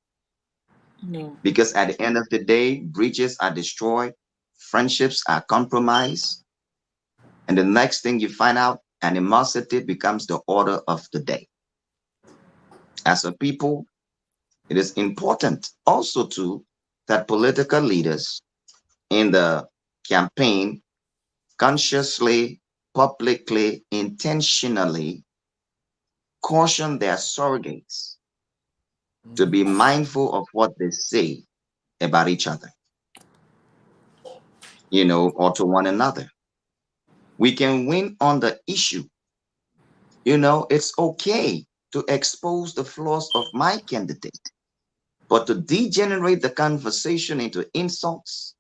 No. Because at the end of the day, bridges are destroyed, friendships are compromised, and the next thing you find out, animosity becomes the order of the day. As a people, it is important also too that political leaders in the campaign consciously, publicly, intentionally caution their surrogates to be mindful of what they say about each other, you know, or to one another. We can win on the issue. You know, it's okay to expose the flaws of my candidate, but to degenerate the conversation into insults,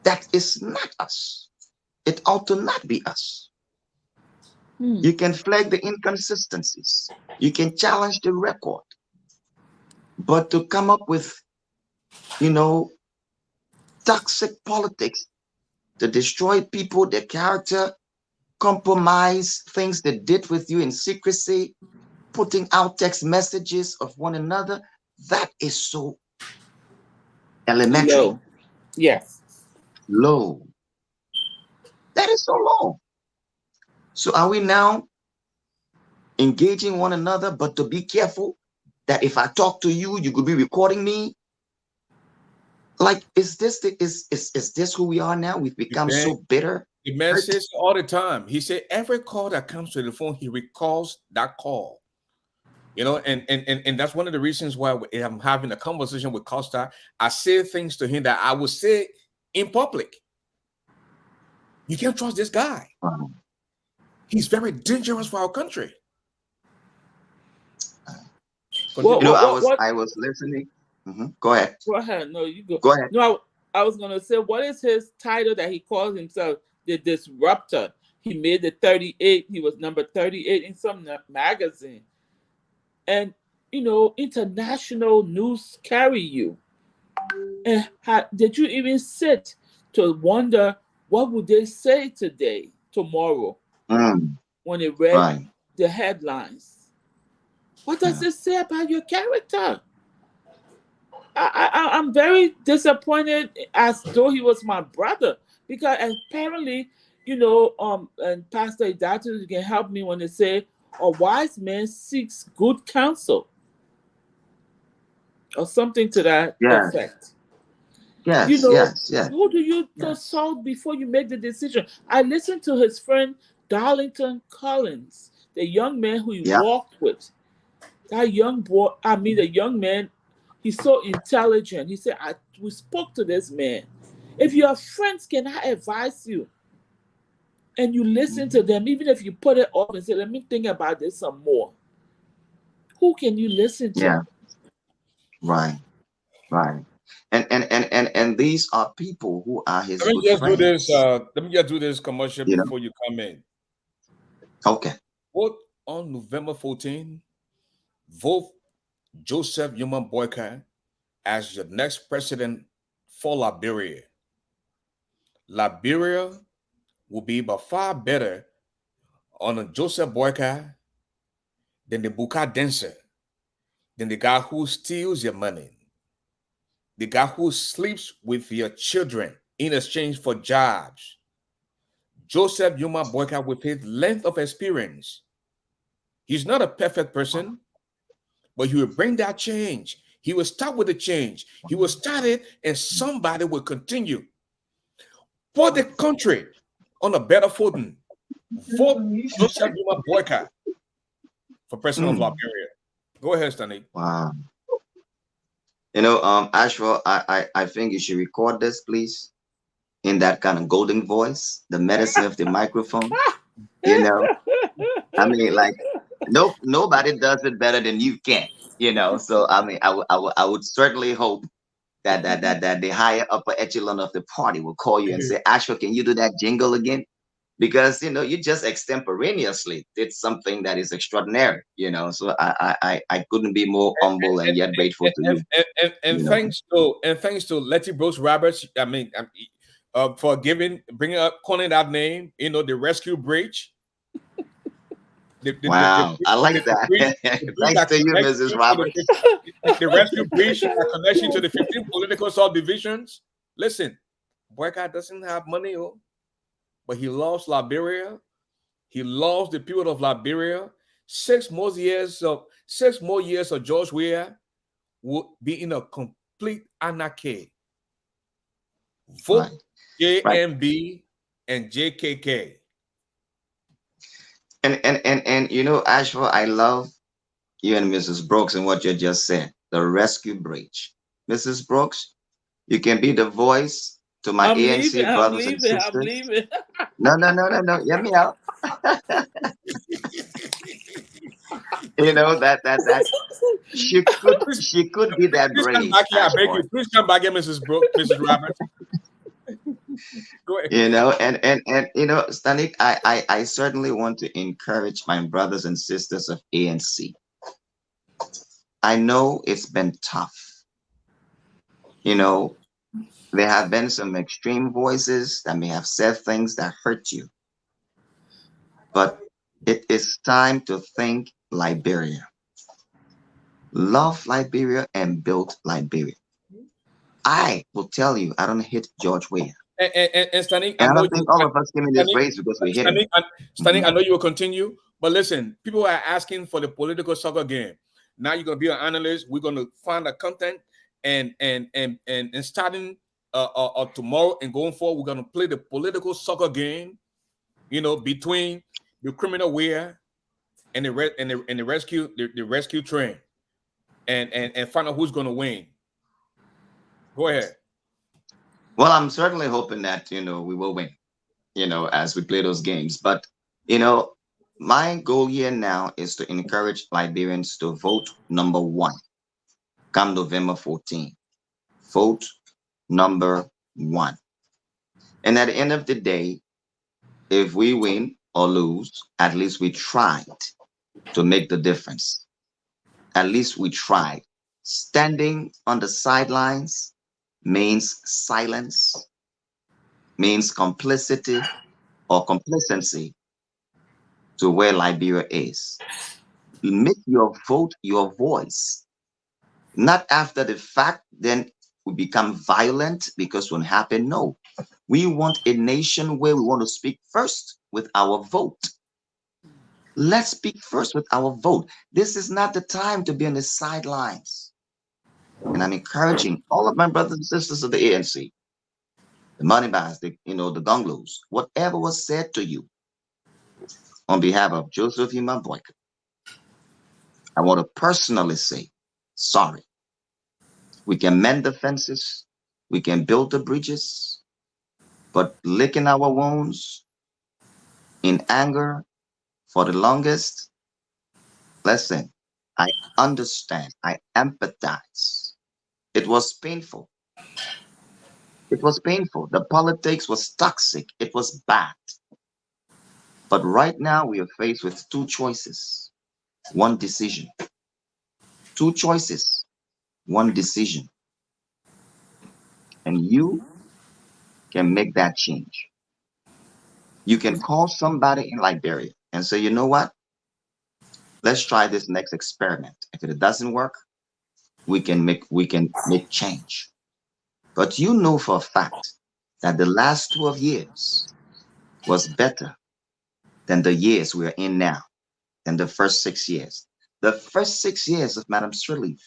that is not us. It ought to not be us. You can flag the inconsistencies. You can challenge the record. But to come up with, you know, toxic politics to destroy people, their character, compromise things they did with you in secrecy, putting out text messages of one another, that is so elementary. Low. Yes. Low. That is so low. So are we now engaging one another, but to be careful that if I talk to you, you could be recording me? Like, is this who we are now? We've become so bitter. The man says all the time. He said every call that comes to the phone, he recalls that call. You know, and that's one of the reasons why I'm having a conversation with Costa. I say things to him that I would say in public. You can't trust this guy. He's very dangerous for our country. I was listening. Go ahead. Go ahead. No, you go. Go ahead. No, I was gonna say, what is his title that he calls himself? The Disruptor. He made the 38. He was number 38 in some magazine, and international news carry you. And did you even sit to wonder what would they say tomorrow, when they read the headlines? What does it say about your character? I'm very disappointed, as though he was my brother, because apparently, and Pastor Idatu, you can help me when they say a wise man seeks good counsel, or something to that effect. Yes. Who do you consult before you make the decision? I listened to his friend Darlington Collins, the young man who he walked with. That young boy, the young man, he's so intelligent. He said, we spoke to this man. If your friends cannot advise you, and you listen to them, even if you put it off and say, let me think about this some more, who can you listen to? Yeah. Right. And these are people who are his Let me good just friends. do this. Let me just do this commercial before you come in. Okay. Vote on November 14. Vote Joseph Yuma Boyka as your next president for Liberia. Liberia will be by far better on a Joseph Boyka than the Buka dancer, than the guy who steals your money, the guy who sleeps with your children in exchange for jobs. Joseph Yuma Boyka, with his length of experience, he's not a perfect person, but he will bring that change. He will start with the change. He will start it, and somebody will continue. Put the country on a better footing. Vote Joseph Yuma Boyka for president of Liberia. Go ahead, Stanley. Wow. Ashford, I think you should record this, please, in that kind of golden voice, the medicine of the microphone. Nobody does it better than you can. So I would certainly hope that the higher upper echelon of the party will call you and say, Ashford, can you do that jingle again? Because you just extemporaneously did something that is extraordinary. So I couldn't be more humble and yet grateful to you. And thanks to Letty Brooks Roberts. For bringing up, calling that name. The rescue bridge. Wow, I like that. Thanks to you, Mrs. Roberts. The rescue bridge, a connection to the 15 political subdivisions. Listen, Boyka doesn't have money, but he loves Liberia. He loves the people of Liberia. 6 more years of George Weah will be in a complete anarchy. Vote JMB and JKK. And Ashford, I love you and Mrs. Brooks and what you just said. The rescue bridge. Mrs. Brooks, you can be the voice to my ANC brothers and sisters. I'm leaving. No. Hear me out. that she could be that brave. Please come back here, Mrs. Brooks, Mrs. Roberts. Go ahead. And Stanik, I certainly want to encourage my brothers and sisters of ANC. I know it's been tough. There have been some extreme voices that may have said things that hurt you. But it is time to think Liberia. Love Liberia and build Liberia. I will tell you, I don't hate George Weah. And Stanik, I don't think all of us came in this race because we hit him. Stanik, I know you will continue, but listen, people are asking for the political soccer game. Now you're gonna be an analyst. We're gonna find the content and starting tomorrow and going forward, we're gonna play the political soccer game. Between the criminal Weah and the rescue train, and find out who's gonna win. Go ahead. Well, I'm certainly hoping that, we will win, as we play those games. But, my goal here now is to encourage Liberians to vote number one come November 14th. Vote number one. And at the end of the day, if we win or lose, at least we tried to make the difference. At least we tried. Standing on the sidelines means silence, means complicity or complacency to where Liberia is. Make your vote your voice, not after the fact, then we become violent because what happened. No, we want a nation where we want to speak first with our vote. Let's speak first with our vote. This is not the time to be on the sidelines. And I'm encouraging all of my brothers and sisters of the ANC, the money bars, the gunglos, whatever was said to you on behalf of Joseph Human Boycott, I want to personally say sorry. We can mend the fences, we can build the bridges, but licking our wounds in anger for the longest, listen, I understand, I empathize. It was painful. It was painful. The politics was toxic. It was bad. But right now we are faced with two choices, one decision. Two choices, one decision. And you can make that change. You can call somebody in Liberia and say, you know what? Let's try this next experiment. If it doesn't work, we can make change. But you know for a fact that the last 12 years was better than the years we are in now, than the first 6 years. The first 6 years of Madam Sirleaf,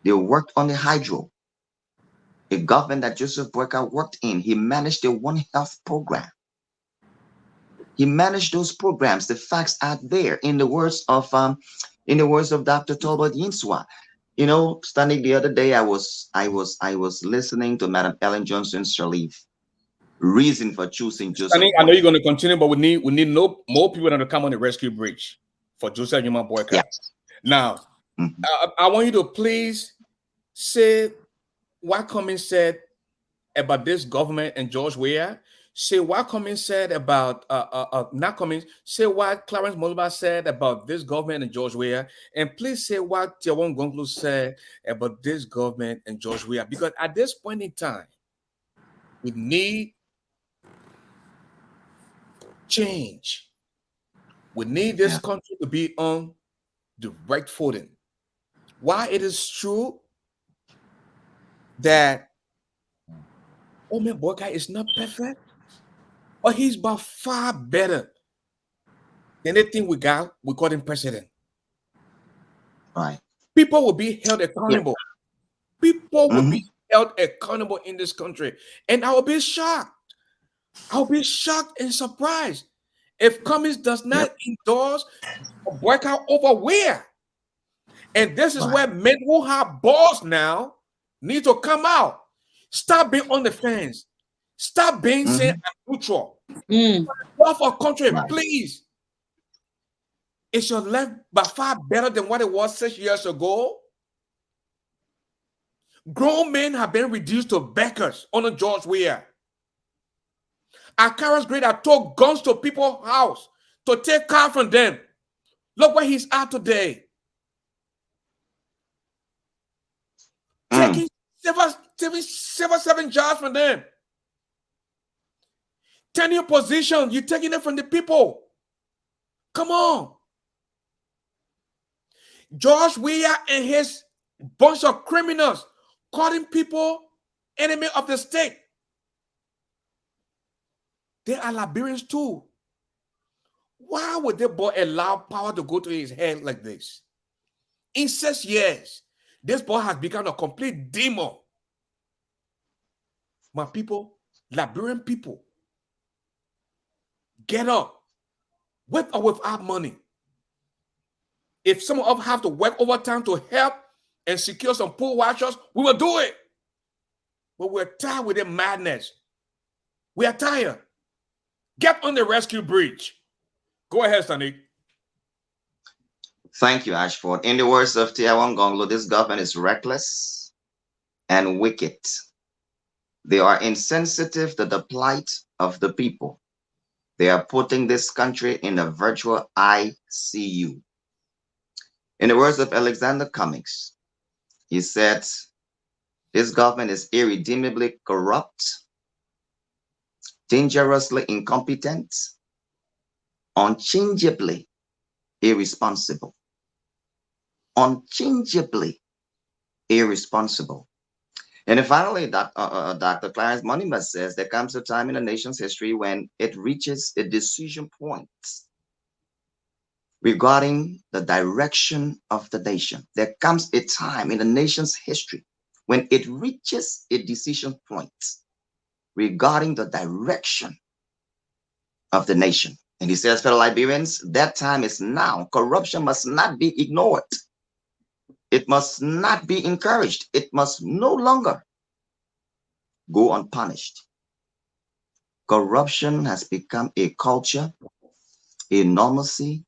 they worked on the hydro, a government that Joseph Boyka worked in. He managed the One Health program. He managed those programs. The facts are there. In the words of Dr. Tolbert Yinswa. Standing the other day, I was listening to Madam Ellen Johnson Sirleaf. Reason for choosing Joseph Boyka. I know you're going to continue, but we need no more people to come on the rescue bridge for Joseph Human Boyka. Yes. Now, I want you to please say what Cummings said about this government and George Weah. Say what Cummings said about not Cummings. Say what Clarence Moluba said about this government and George Weah, and please say what Tiawon Gonglu said about this government and George Weah. Because at this point in time, we need change. We need this country to be on the right footing. While it is true that Omen Boyka is not perfect, but he's by far better than anything we got. We call him president. Right. People will be held accountable. People will be held accountable in this country. And I will be shocked. I'll be shocked and surprised if Cummings does not endorse Boyka over Weah. And this is where men who have balls now need to come out. Stop being on the fence. Stop being saying I'm neutral. Love our country, please. Is your life by far better than what it was 6 years ago? Grown men have been reduced to beggars under George Weah. Akara's great that took guns to people's house to take car from them. Look where he's at today. Taking 7 jobs from them. Tenure position, you're taking it from the people. Come on. George Weah and his bunch of criminals calling people enemy of the state. They are Liberians too. Why would the boy allow power to go to his head like this? In 6 years, this boy has become a complete demon. My people, Liberian people, get up, with or without money. If some of us have to work overtime to help and secure some poor watchers, we will do it. but we're tired with their madness. We are tired. Get on the rescue bridge. Go ahead, Sonic. Thank you, Ashford. In the words of Tiawan Gonglo, this government is reckless and wicked. They are insensitive to the plight of the people. They are putting this country in a virtual ICU. In the words of Alexander Cummings, he said, this government is irredeemably corrupt, dangerously incompetent, unchangeably irresponsible. Unchangeably irresponsible. And then finally, Dr. Clarence Monimus says there comes a time in a nation's history when it reaches a decision point regarding the direction of the nation. There comes a time in the nation's history when it reaches a decision point regarding the direction of the nation. And he says, fellow Liberians, that time is now. Corruption must not be ignored. It must not be encouraged. It must no longer go unpunished. Corruption has become a culture, a normalcy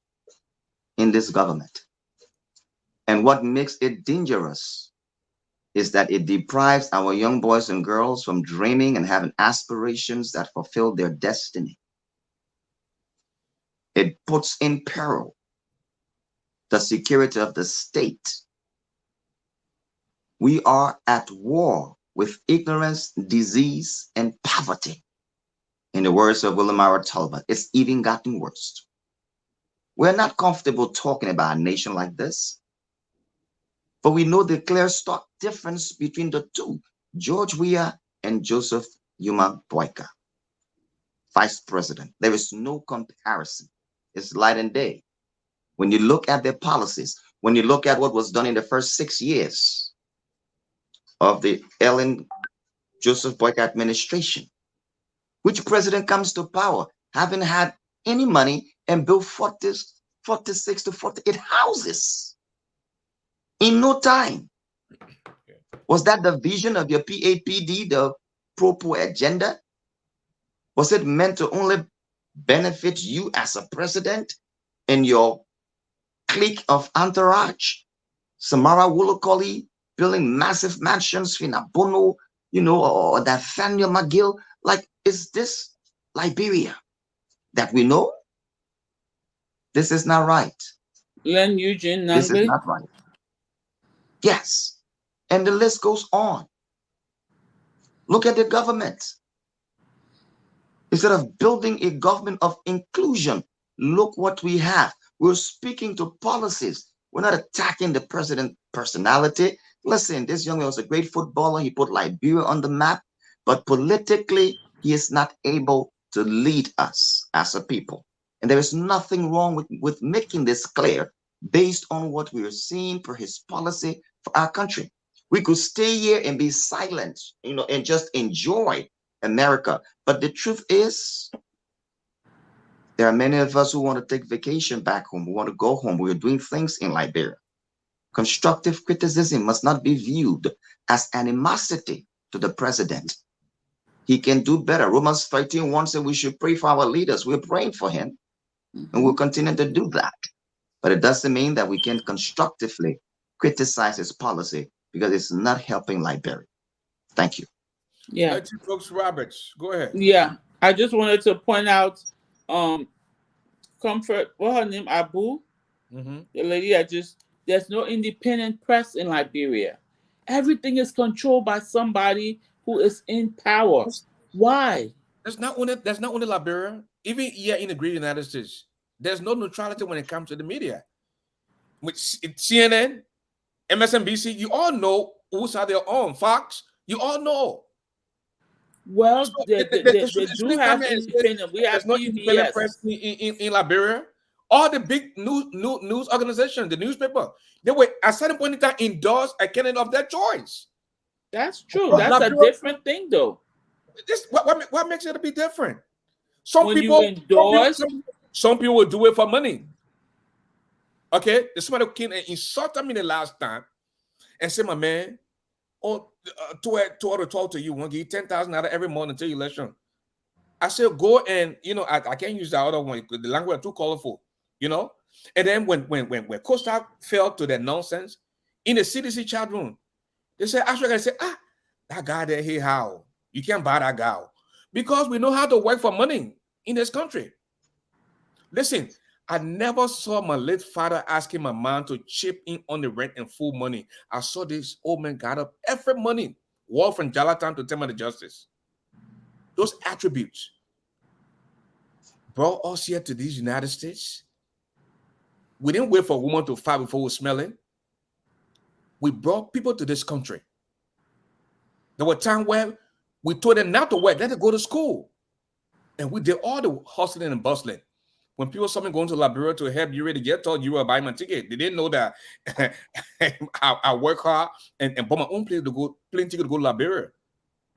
in this government. And what makes it dangerous is that it deprives our young boys and girls from dreaming and having aspirations that fulfill their destiny. It puts in peril the security of the state. We are at war with ignorance, disease, and poverty. In the words of William R. Talbot, it's even gotten worse. We're not comfortable talking about a nation like this, but we know the clear stark difference between the two, George Weah and Joseph Yuma Boyka, Vice President. There is no comparison. It's light and day. When you look at their policies, when you look at what was done in the first 6 years of the Ellen Joseph Boyka administration, which president comes to power having had any money and built 46 to 48 houses in no time? Was that the vision of your PAPD, the pro-poor agenda? Was it meant to only benefit you as a president and your clique of entourage? Samara Wolokoli building massive mansions, Finabono, or Nathaniel McGill. Like, is this Liberia that we know? This is not right. Len Eugene This is Nangbe. not right. Yes. And the list goes on. Look at the government. Instead of building a government of inclusion, look what we have. We're speaking to policies. We're not attacking the president's personality. Listen, this young man was a great footballer. He put Liberia on the map, but politically, he is not able to lead us as a people. And there is nothing wrong with making this clear based on what we are seeing for his policy for our country. We could stay here and be silent, and just enjoy America. But the truth is, there are many of us who want to take vacation back home. We want to go home. We're doing things in Liberia. Constructive criticism must not be viewed as animosity to the president. He can do better. Romans 13:1 said we should pray for our leaders. We're praying for him, and we'll continue to do that. But it doesn't mean that we can constructively criticize his policy because it's not helping Liberia. Thank you. Yeah. Folks, Roberts, go ahead. Yeah. I just wanted to point out Comfort, what her name, Abu? The lady there's no independent press in Liberia. Everything is controlled by somebody who is in power. Why? That's not only Liberia. Even here in the great United States, there's no neutrality when it comes to the media. With CNN, MSNBC, you all know whose side they're on. Fox, you all know. Well, So they do have independent. We have no independent press in Liberia. All the big news organizations, the newspaper, they were at a certain point in time endorse a candidate of their choice. That's true. That's a different thing, though. What makes it be different? Some when people you endorse, some people will do it for money. Okay, somebody came and insulted me the last time and said, "My man, oh, 12 to you. We'll give you 10,000 out of every month until election. I said, go and I can't use the other one. The language is too colorful, And then when Costa fell to that nonsense in the CDC chat room, they said, actually, I said, that guy there, he how you can't buy that guy because we know how to work for money in this country. Listen, I never saw my late father asking my mom to chip in on the rent and food money. I saw this old man got up every morning, walk from Jalatan to Tema the Justice. Those attributes brought us here to these United States. We didn't wait for a woman to fight before we smell it. We brought people to this country. There were times where we told them not to work, let them go to school. And we did all the hustling and bustling. When people saw me going to Liberia to help you ready to get told you were buying my ticket, they didn't know that I work hard and bought my own plane ticket to go to Liberia.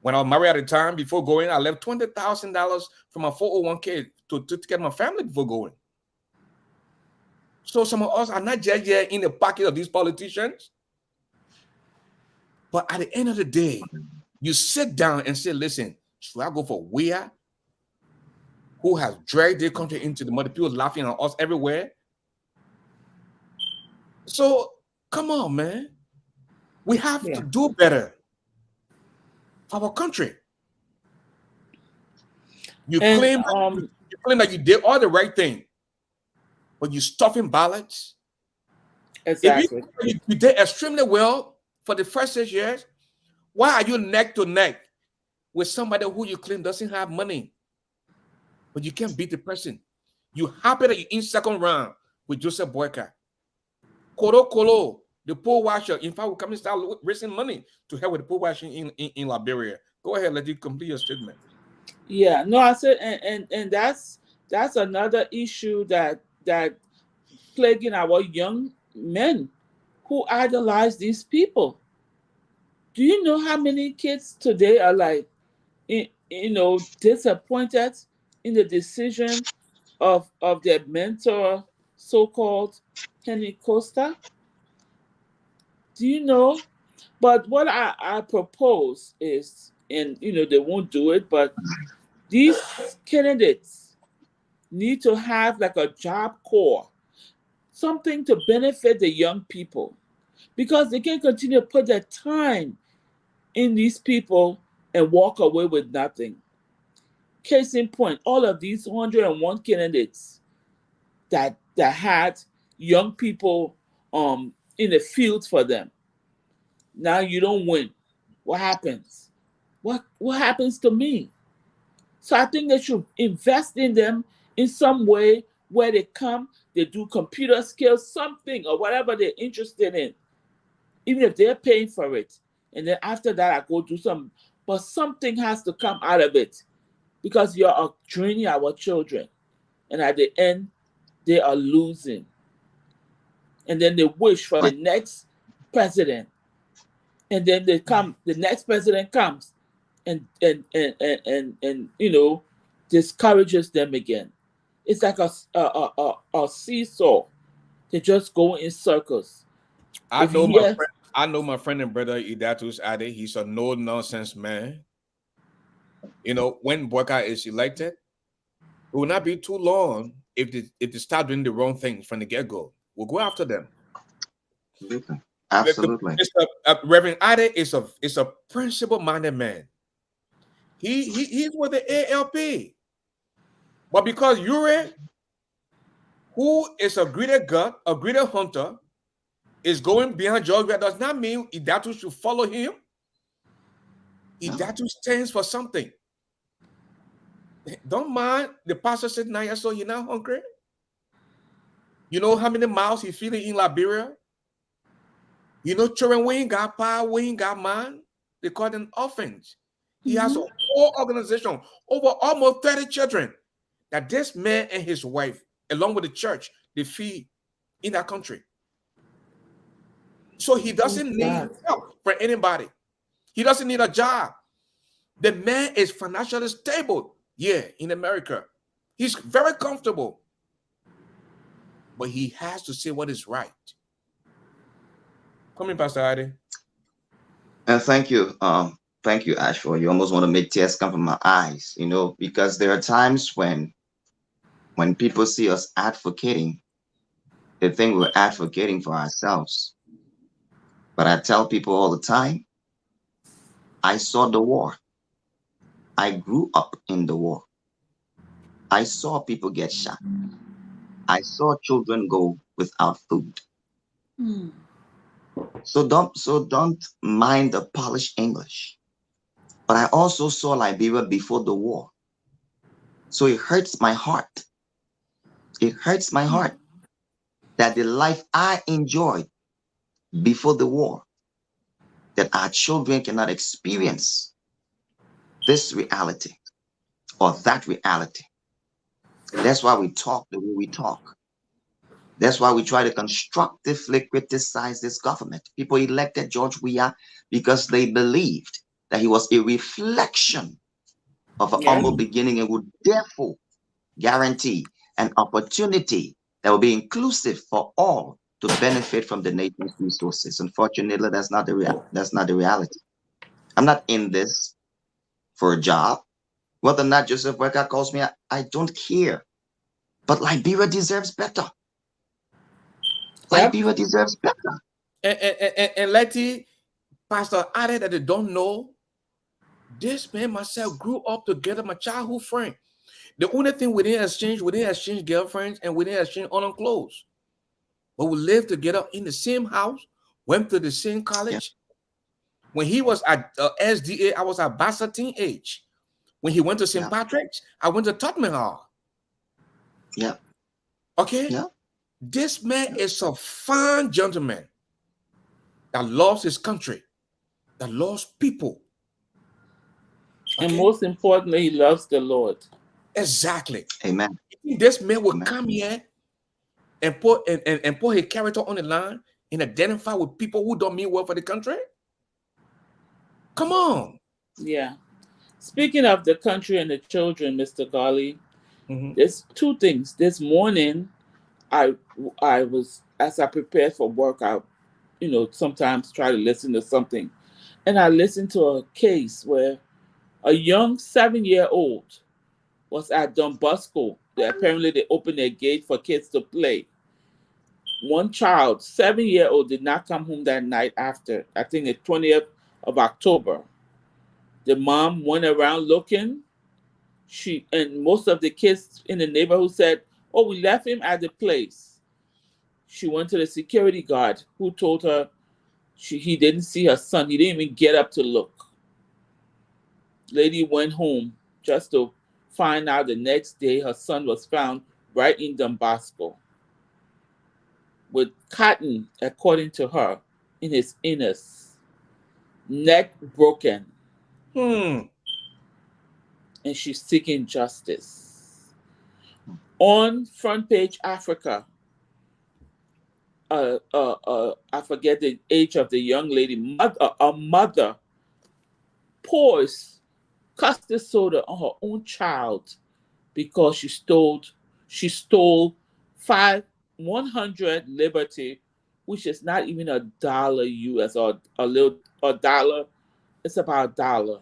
When I was married at the time, before going, I left $20,000 from my 401k to get my family before going. So some of us are not just yet in the pocket of these politicians. But at the end of the day, you sit down and say, listen, should I go for Wea, who has dragged their country into the mud, people laughing at us everywhere? So come on, man. We have to do better for our country. You claim that you did all the right thing, but you stuffing ballots. Exactly. If you did extremely well for the first 6 years, why are you neck to neck with somebody who you claim doesn't have money, but you can't beat the person? You happy that you're in second round with Joseph Boyka. Kolo, the poor washer. In fact, we're coming to start raising money to help with the poor washing in Liberia. Go ahead, let you complete your statement. Yeah, no, I said, and that's another issue that plaguing our young men who idolize these people. Do you know how many kids today are like, disappointed in the decision of their mentor, so-called Henry Costa? Do you know? But what I propose is, and they won't do it, but these candidates need to have like a job corps, something to benefit the young people, because they can't continue to put their time in these people and walk away with nothing. Case in point, all of these 101 candidates that had young people in the field for them. Now you don't win. What happens? What happens to me? So I think they should invest in them in some way where they come, they do computer skills, something or whatever they're interested in, even if they're paying for it. And then after that, I go do something. But something has to come out of it because you're draining our children. And at the end, they are losing. And then they wish for the next president. And then the next president comes and discourages them again. It's like a seesaw. They just go in circles. I know my friend and brother Idatus Ade. He's a no nonsense man. When Boyka is elected, it will not be too long if they start doing the wrong thing from the get-go. We'll go after them. Absolutely. Reverend Ade is a principle-minded man. He's with the ALP. But because Ure, who is a greater God, a greater hunter, is going behind George, that does not mean Idatu should follow him. Idatu stands for something. Don't mind the pastor said, "Now, so you're not hungry." You know how many miles he's feeling in Liberia? Children, we ain't got power, we ain't got mind. They call them orphans. He has a whole organization, over almost 30 children, that this man and his wife, along with the church, they feed in that country. So he doesn't need help from anybody. He doesn't need a job. The man is financially stable, in America. He's very comfortable. But he has to say what is right. Come in, Pastor Ade. And thank you, Ashford. You almost want to make tears come from my eyes, because there are times when people see us advocating, they think we're advocating for ourselves. But I tell people all the time, I saw the war. I grew up in the war. I saw people get shot. I saw children go without food. Hmm. So don't mind the polished English. But I also saw Liberia before the war. So it hurts my heart. It hurts my heart that the life I enjoyed before the war, that our children cannot experience this reality or that reality. That's why we talk the way we talk. That's why we try to constructively criticize this government. People elected George Weah because they believed that he was a reflection of a Yeah. humble beginning and would therefore guarantee an opportunity that will be inclusive for all to benefit from the nation's resources. Unfortunately, that's not the reality. I'm not in this for a job. Whether or not Joseph Worker calls me, I don't care. But Liberia deserves better. Yep. Liberia deserves better. And Letty, Pastor added that they don't know. This man myself grew up together, my childhood friend. The only thing we didn't exchange girlfriends and we didn't exchange on clothes. But we lived together in the same house, went to the same Yeah, college. When he was at SDA, I was at Bassa age. When he went to St. yeah, Patrick's, I went to Tottenham Hall. yeah, Okay? yeah, This man yeah. is a fine gentleman that loves his country, that loves people. And Okay? most importantly, he loves the Lord. Exactly. Amen. This man will Amen. come here and put his character on the line and identify with people who don't mean well for the country? Come on. Yeah. Speaking of the country and the children, Mr. Garley, Mm-hmm. there's two things. This morning, I I was as I prepared for work, I sometimes try to listen to something, and I listened to a case where a young 7-year-old was at Don Bosco. Apparently, they opened their gate for kids to play. One child, 7-year-old, did not come home that night after, I think the 20th of October. The mom went around looking. And most of the kids in the neighborhood said, "Oh, we left him at the place." She went to the security guard who told her he didn't see her son. He didn't even get up to look. Lady went home just to find out the next day her son was found right in Don Bosco with cotton, according to her, in his anus, neck broken, Hmm. and she's seeking justice. On Front Page Africa, I forget the age of the young lady, a mother pours custard soda on her own child because she stole 100 Liberty, which is not even a dollar US or a dollar. It's about a dollar.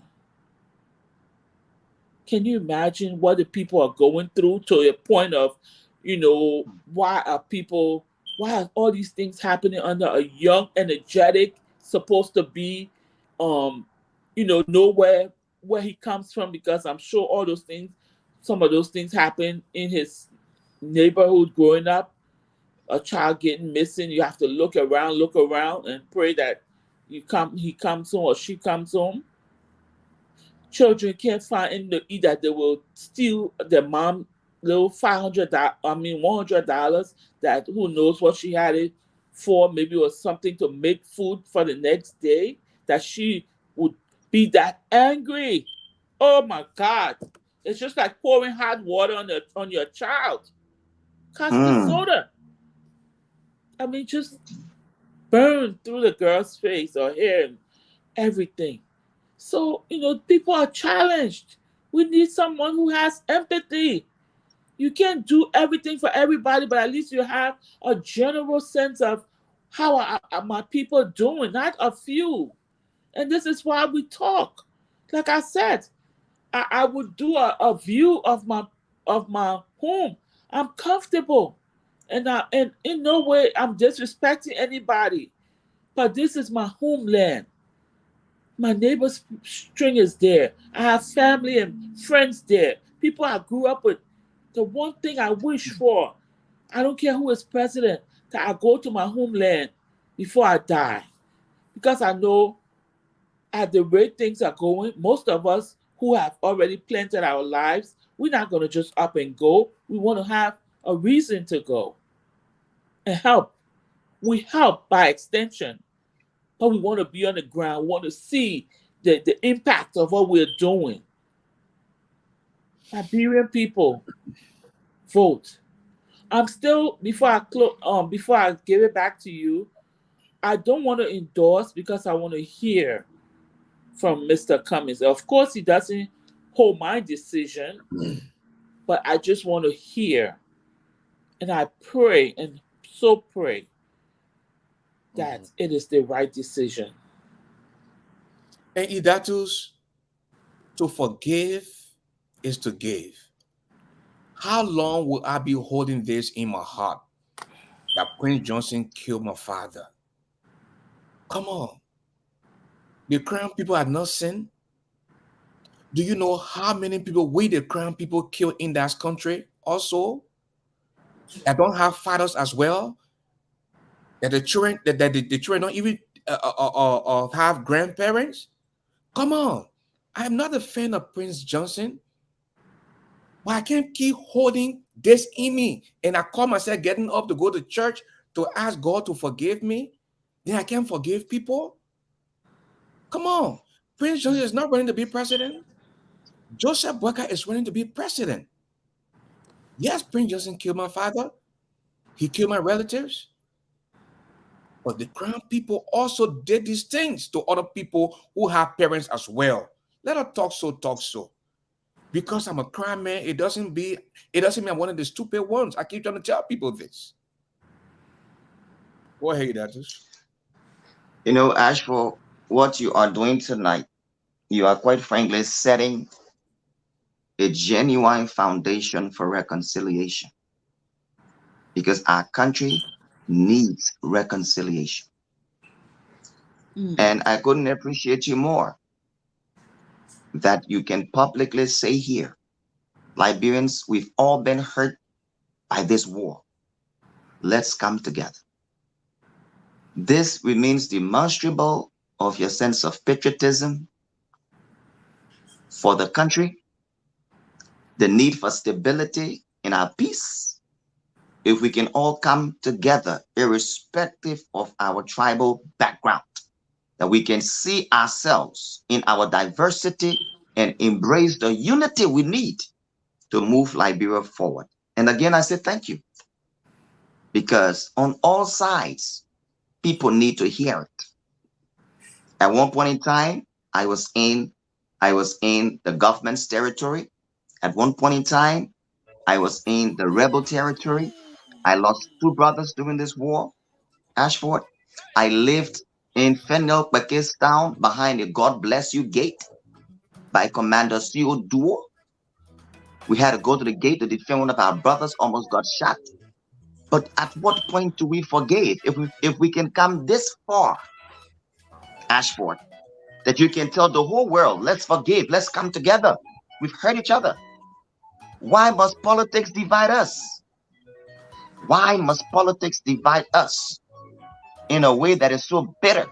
Can you imagine what the people are going through to a point of, why are all these things happening under a young, energetic, supposed to be, um, know where he comes from? Because I'm sure some of those things happen in his neighborhood growing up. A child getting missing, you have to look around, and pray that he comes home or she comes home. Children can't find anything to eat that they will steal their mom little $100, that who knows what she had it for. Maybe it was something to make food for the next day, that she would be that angry. Oh my God. It's just like pouring hot water on your child. Custard Mm, soda. I mean, just burn through the girl's face or hair and everything. So, people are challenged. We need someone who has empathy. You can't do everything for everybody, but at least you have a general sense of how are my people doing, not a few. And this is why we talk. Like I said, I would do a view of my home. I'm comfortable. And in no way I'm disrespecting anybody. But this is my homeland. My neighbor's string is there. I have family and friends there. People I grew up with. The one thing I wish for, I don't care who is president, that I go to my homeland before I die. Because I know at the rate things are going, most of us who have already planted our lives, we're not going to just up and go. We want to have a reason to go and help. We help by extension, but we want to be on the ground, want to see the impact of what we're doing. Liberian people, vote. I'm still before I give it back to you. I don't want to endorse because I want to hear from Mr. Cummings. Of course, he doesn't hold my decision, but I just want to hear, and I pray and so pray that it is the right decision. And Idatus, to forgive is to give. How long will I be holding this in my heart that Prince Johnson killed my father? Come on. The Crown people had not sinned. Do you know how many people we, the Crown people, killed in that country also? That don't have fathers as well? That the children, that the children don't even have grandparents? Come on. I'm not a fan of Prince Johnson, but I can't keep holding this in me. And I call myself getting up to go to church to ask God to forgive me. Then I can't forgive people. Come on. Prince Johnson is not running to be president. Joseph Boyka is running to be president. Yes, Prince Johnson killed my father. He killed my relatives. But the Crown people also did these things to other people who have parents as well. Let us talk so. Because I'm a Crown man, it doesn't mean I'm one of the stupid ones. I keep trying to tell people this. Go ahead, Datus. You know, Ashford, what you are doing tonight, you are quite frankly setting a genuine foundation for reconciliation. Because our country needs reconciliation. And I couldn't appreciate you more that you can publicly say here, Liberians, we've all been hurt by this war. Let's come together. This remains demonstrable of your sense of patriotism for the country, the need for stability in our peace. If we can all come together, irrespective of our tribal background, that we can see ourselves in our diversity and embrace the unity we need to move Liberia forward. And again, I say thank you. Because on all sides, people need to hear it. At one point in time, I was in the government's territory. At one point in time, I was in the rebel territory. I lost 2 brothers during this war. Ashford, I lived in Fennel, Pakistan, behind the God Bless You gate by Commander C.O. Duo. We had to go to the gate to defend one of our brothers, almost got shot. But at what point do we forgive? If we can come this far, Ashford, that you can tell the whole world, let's forgive, let's come together. We've hurt each other. Why must politics divide us? Why must politics divide us in a way that is so bitter?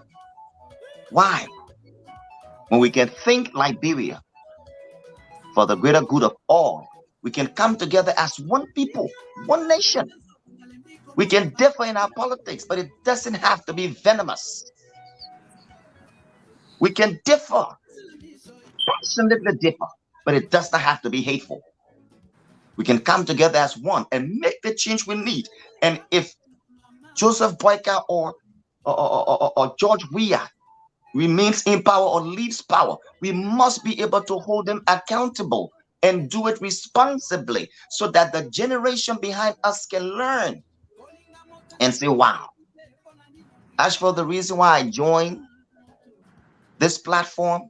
Why? When we can think Liberia for the greater good of all, we can come together as one people, one nation. We can differ in our politics, but it doesn't have to be venomous. We can differ, passionately differ, but it does not have to be hateful. We can come together as one and make the change we need. And if Joseph Boyka or George Weah remains in power or leaves power, we must be able to hold them accountable and do it responsibly so that the generation behind us can learn and say, wow. As for the reason why I joined this platform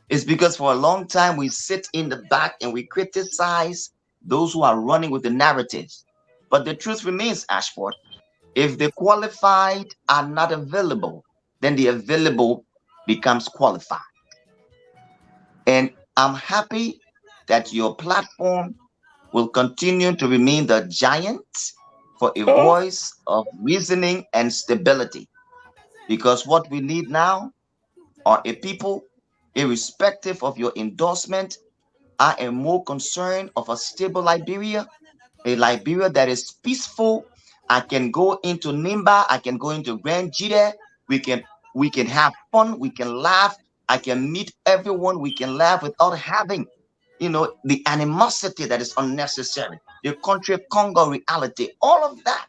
is because for a long time we sit in the back and we criticize those who are running with the narratives. But the truth remains, Ashford, if the qualified are not available, then the available becomes qualified. And I'm happy that your platform will continue to remain the giant for a voice of reasoning and stability. Because what we need now are a people, irrespective of your endorsement, I am more concerned of a stable Liberia, a Liberia that is peaceful. I can go into Nimba, I can go into Grand Jide, we can have fun, we can laugh, I can meet everyone, we can laugh without having, the animosity that is unnecessary, the country Congo reality, all of that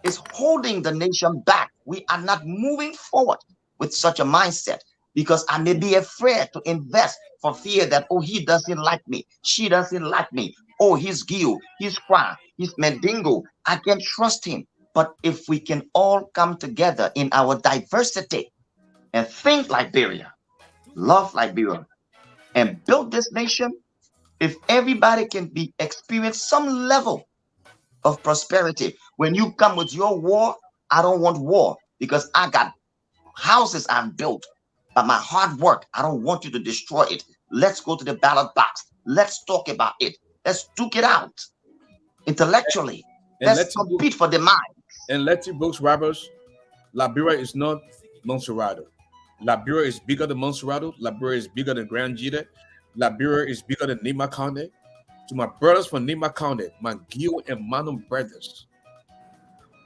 is holding the nation back. We are not moving forward with such a mindset because I may be afraid to invest for fear that, oh, he doesn't like me, she doesn't like me, oh, he's Gil, he's Kwa, he's Mendingo, I can't trust him. But if we can all come together in our diversity and think Liberia, love Liberia, and build this nation, if everybody can experience some level of prosperity. When you come with your war, I don't want war because I got houses I've built by my hard work. I don't want you to destroy it. Let's go to the ballot box. Let's talk about it. Let's duke it out intellectually. Let's compete for the mind. And let's books, robbers. Liberia is not Montserrat. Liberia is bigger than Montserrat. Liberia is bigger than Grand Jide. Liberia is bigger than Nima County. To my brothers from Nima County, my Gil and Manon brothers.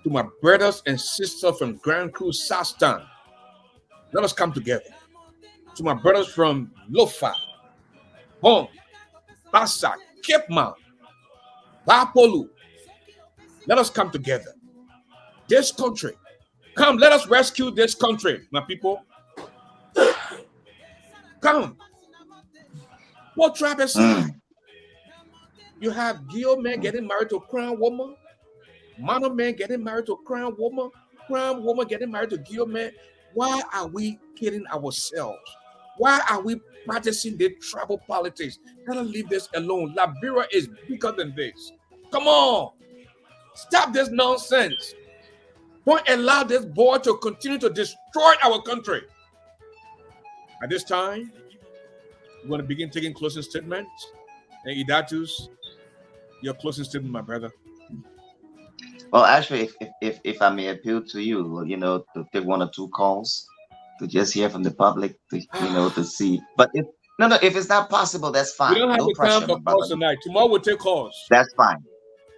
To my brothers and sisters from Grand Cruz, Southtown, let us come together. To my brothers from Lofa, Hong, Bassa, Cape Mount, Bapolu, let us come together. This country, come, let us rescue this country, my people. Come. What tribe is that? You have Gil man getting married to a crown woman, Mono man getting married to a crown woman getting married to Gil man. Why are we kidding ourselves? Why are we practicing the tribal politics? Gotta leave this alone. Liberia is bigger than this. Come on. Stop this nonsense. Don't allow this boy to continue to destroy our country. At this time, we're going to begin taking closing statements. And Idatus, your closing statement, my brother. Well, actually, if I may appeal to you, to take one or two calls, to just hear from the public, to see. But if it's not possible, that's fine. We don't have no the pressure, time for calls tonight. Tomorrow we'll take calls. That's fine.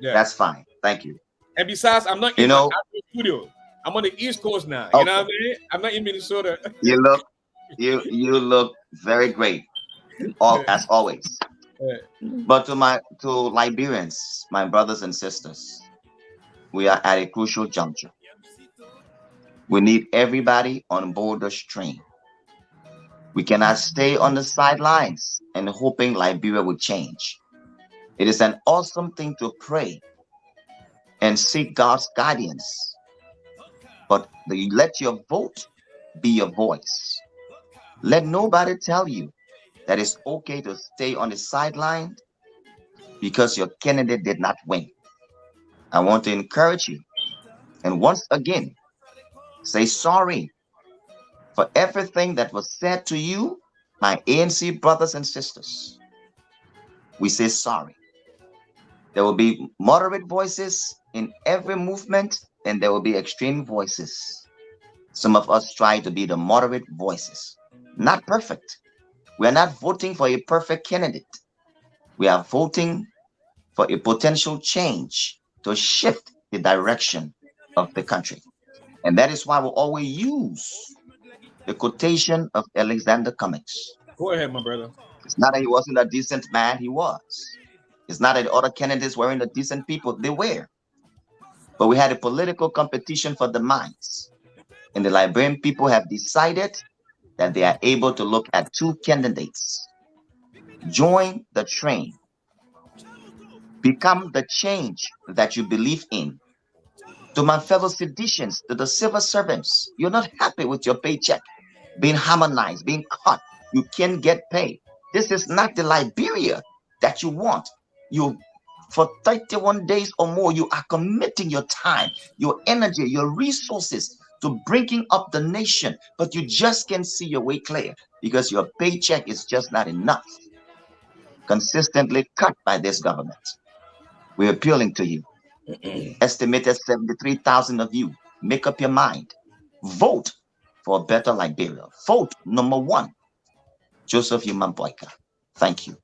Yeah. That's fine. Thank you. And besides, I'm not in my studio. I'm on the East Coast now. Okay. You know what I mean? I'm not in Minnesota. You look very great, as always. But to Liberians, my brothers and sisters, we are at a crucial juncture. We need everybody on board this train. We cannot stay on the sidelines and hoping Liberia will change. It is an awesome thing to pray and seek God's guidance, but let your vote be your voice. Let nobody tell you that it's okay to stay on the sideline because your candidate did not win. I want to encourage you, and once again, say sorry for everything that was said to you, my ANC brothers and sisters. We say sorry. There will be moderate voices in every movement, and there will be extreme voices. Some of us try to be the moderate voices. Not perfect. We are not voting for a perfect candidate. We are voting for a potential change to shift the direction of the country. And that is why we'll always use the quotation of Alexander Cummings. Go ahead, my brother. It's not that he wasn't a decent man, he was. It's not that the other candidates weren't the decent people, they were. But we had a political competition for the minds. And the Liberian people have decided that they are able to look at two candidates, join the train, become the change that you believe in. To my fellow citizens, to the civil servants, you're not happy with your paycheck. being harmonized, being cut. You can get paid. This is not the Liberia that you want. You, for 31 days or more, you are committing your time, your energy, your resources to bringing up the nation, but you just can't see your way clear because your paycheck is just not enough. Consistently cut by this government. We're appealing to you. Estimated 73,000 of you. Make up your mind. Vote for a better Liberia. Vote number 1, Joseph Yumamboyka. Thank you.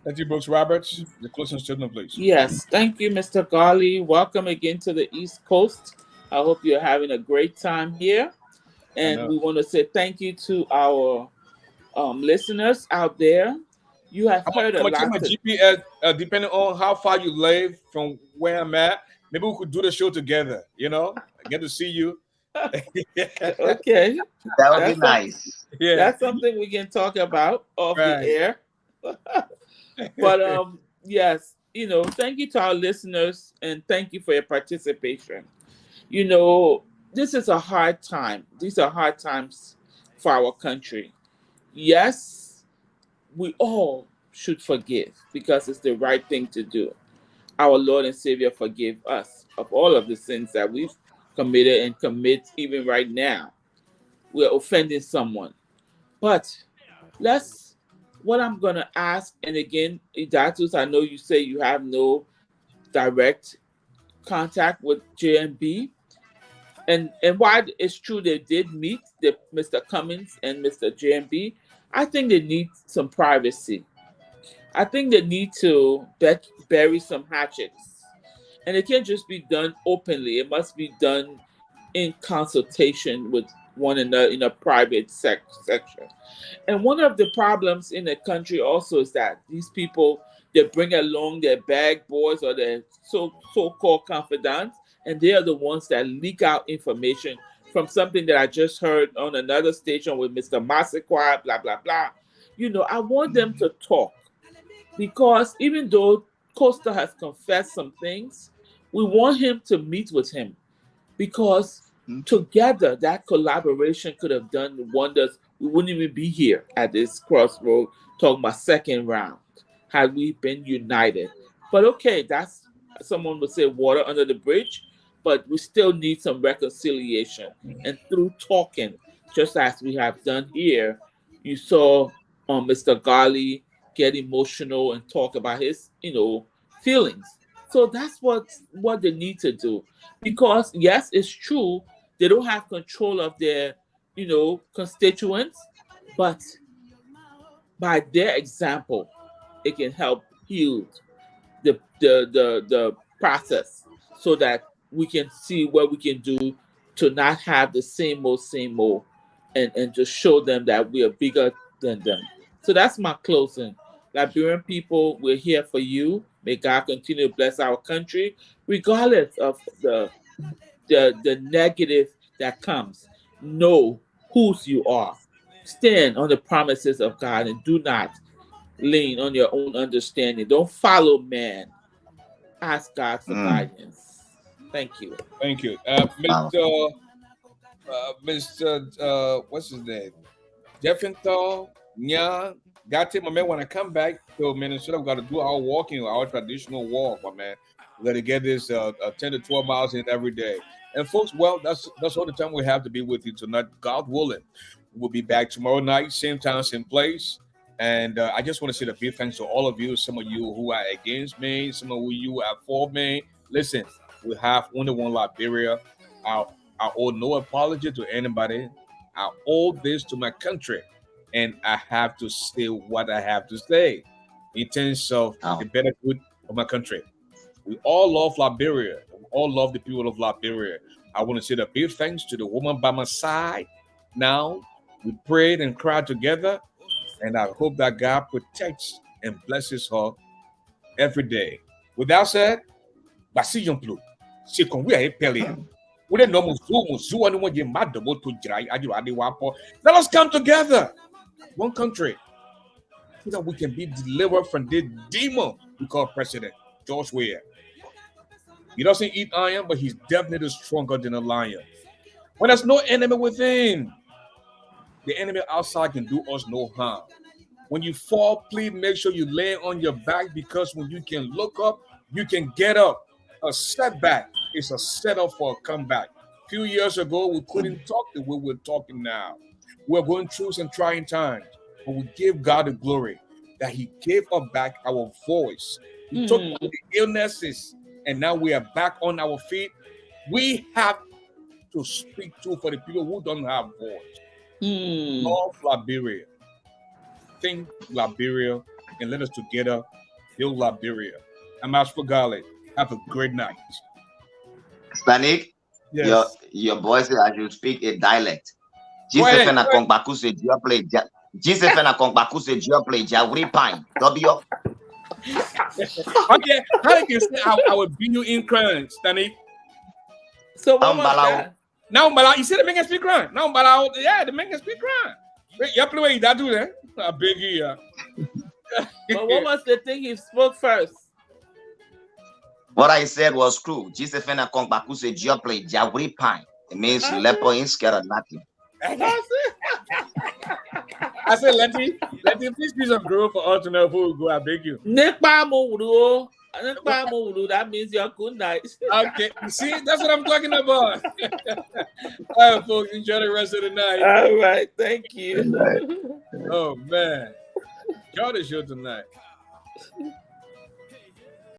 Thank you, Brooks Roberts. The closing statement, please. Yes, thank you, Mr. Garley. Welcome again to the East Coast. I hope you're having a great time here. And we want to say thank you to our listeners out there. You have heard a lot. My GPS, depending on how far you live from where I'm at, maybe we could do the show together. You know, I get to see you. Okay, that would be nice. Yeah, that's something we can talk about off the air. But yes, you know, thank you to our listeners and thank you for your participation. You know, this is a hard time. These are hard times for our country. Yes, we all should forgive because it's the right thing to do. Our Lord and Savior forgive us of all of the sins that we've committed and commit even right now. We're offending someone. But what I'm going to ask, and again, Idatus, I know you say you have no direct contact with JMB. And while it's true they did meet, Mr. Cummins and Mr. JMB, I think they need some privacy. I think they need to bury some hatchets. And it can't just be done openly. It must be done in consultation with one another in a private section. And one of the problems in the country also is that these people, they bring along their bag boys or their so-called confidants, and they are the ones that leak out information from something that I just heard on another station with Mr. Massaquoi, blah, blah, blah. You know, I want them to talk because even though Costa has confessed some things, we want him to meet with him because together that collaboration could have done wonders. We wouldn't even be here at this crossroad talking about second round had we been united. But okay, that's, someone would say water under the bridge, but we still need some reconciliation. And through talking, just as we have done here, you saw Mr. Garley get emotional and talk about his, feelings. So that's what they need to do. Because yes, it's true, they don't have control of their, constituents, but by their example, it can help heal the process so that we can see what we can do to not have the same old, and just show them that we are bigger than them. So that's my closing. Liberian people, we're here for you. May God continue to bless our country, regardless of the negative that comes. Know whose you are. Stand on the promises of God and do not lean on your own understanding. Don't follow man. Ask God for guidance. Thank you. Thank you. Mr. What's his name? Jeffinthal, Nya, Gatti, my man, when I come back to Minnesota, we've got to do our walking, our traditional walk, my man. We got to get this 10 to 12 miles in every day. And folks, well, that's all the time we have to be with you tonight. God willing, we'll be back tomorrow night, same time, same place. And I just want to say a big thanks to all of you. Some of you who are against me, some of you are for me. Listen, we have only one Liberia. I owe no apology to anybody. I owe this to my country, and I have to say what I have to say in terms of the better good of my country. We all love Liberia. We all love the people of Liberia. I want to say a big thanks to the woman by my side. Now, we prayed and cried together, and I hope that God protects and blesses her every day. With that said, let us come together, one country, so that we can be delivered from this demon we call President George Weah. He doesn't eat iron, but he's definitely stronger than a lion. When there's no enemy within, The enemy outside can do us no harm. When you fall, please make sure you lay on your back, because when you can look up, you can get up. A setback is a setup for a comeback. A few years ago, we couldn't talk the way we're talking now. We're going through some trying times, but we give God the glory that He gave us back our voice. He took away the illnesses, and now we are back on our feet. We have to speak to for the people who don't have voice. Love Liberia. Think Liberia, and let us together build Liberia. I'm ASHFORD GARLEY. Have a great night. Stanik, Yes. your voice as you speak a dialect. Go ahead. Okay, how you can say I will bring you in crying, Stanley? So what was that? Now, you see the man can speak crying. Now, yeah, the man can speak crying. Wait, you play that do that? I beg you. But what was the thing he spoke first? What I said was true. It means leper ain't scared of nothing. I said, Letty, please do some growth for us to know who will go. I beg you. That means you're good night. Okay, you see, that's what I'm talking about. All right, folks, enjoy the rest of the night. All right, thank you. Oh, man. God is here tonight.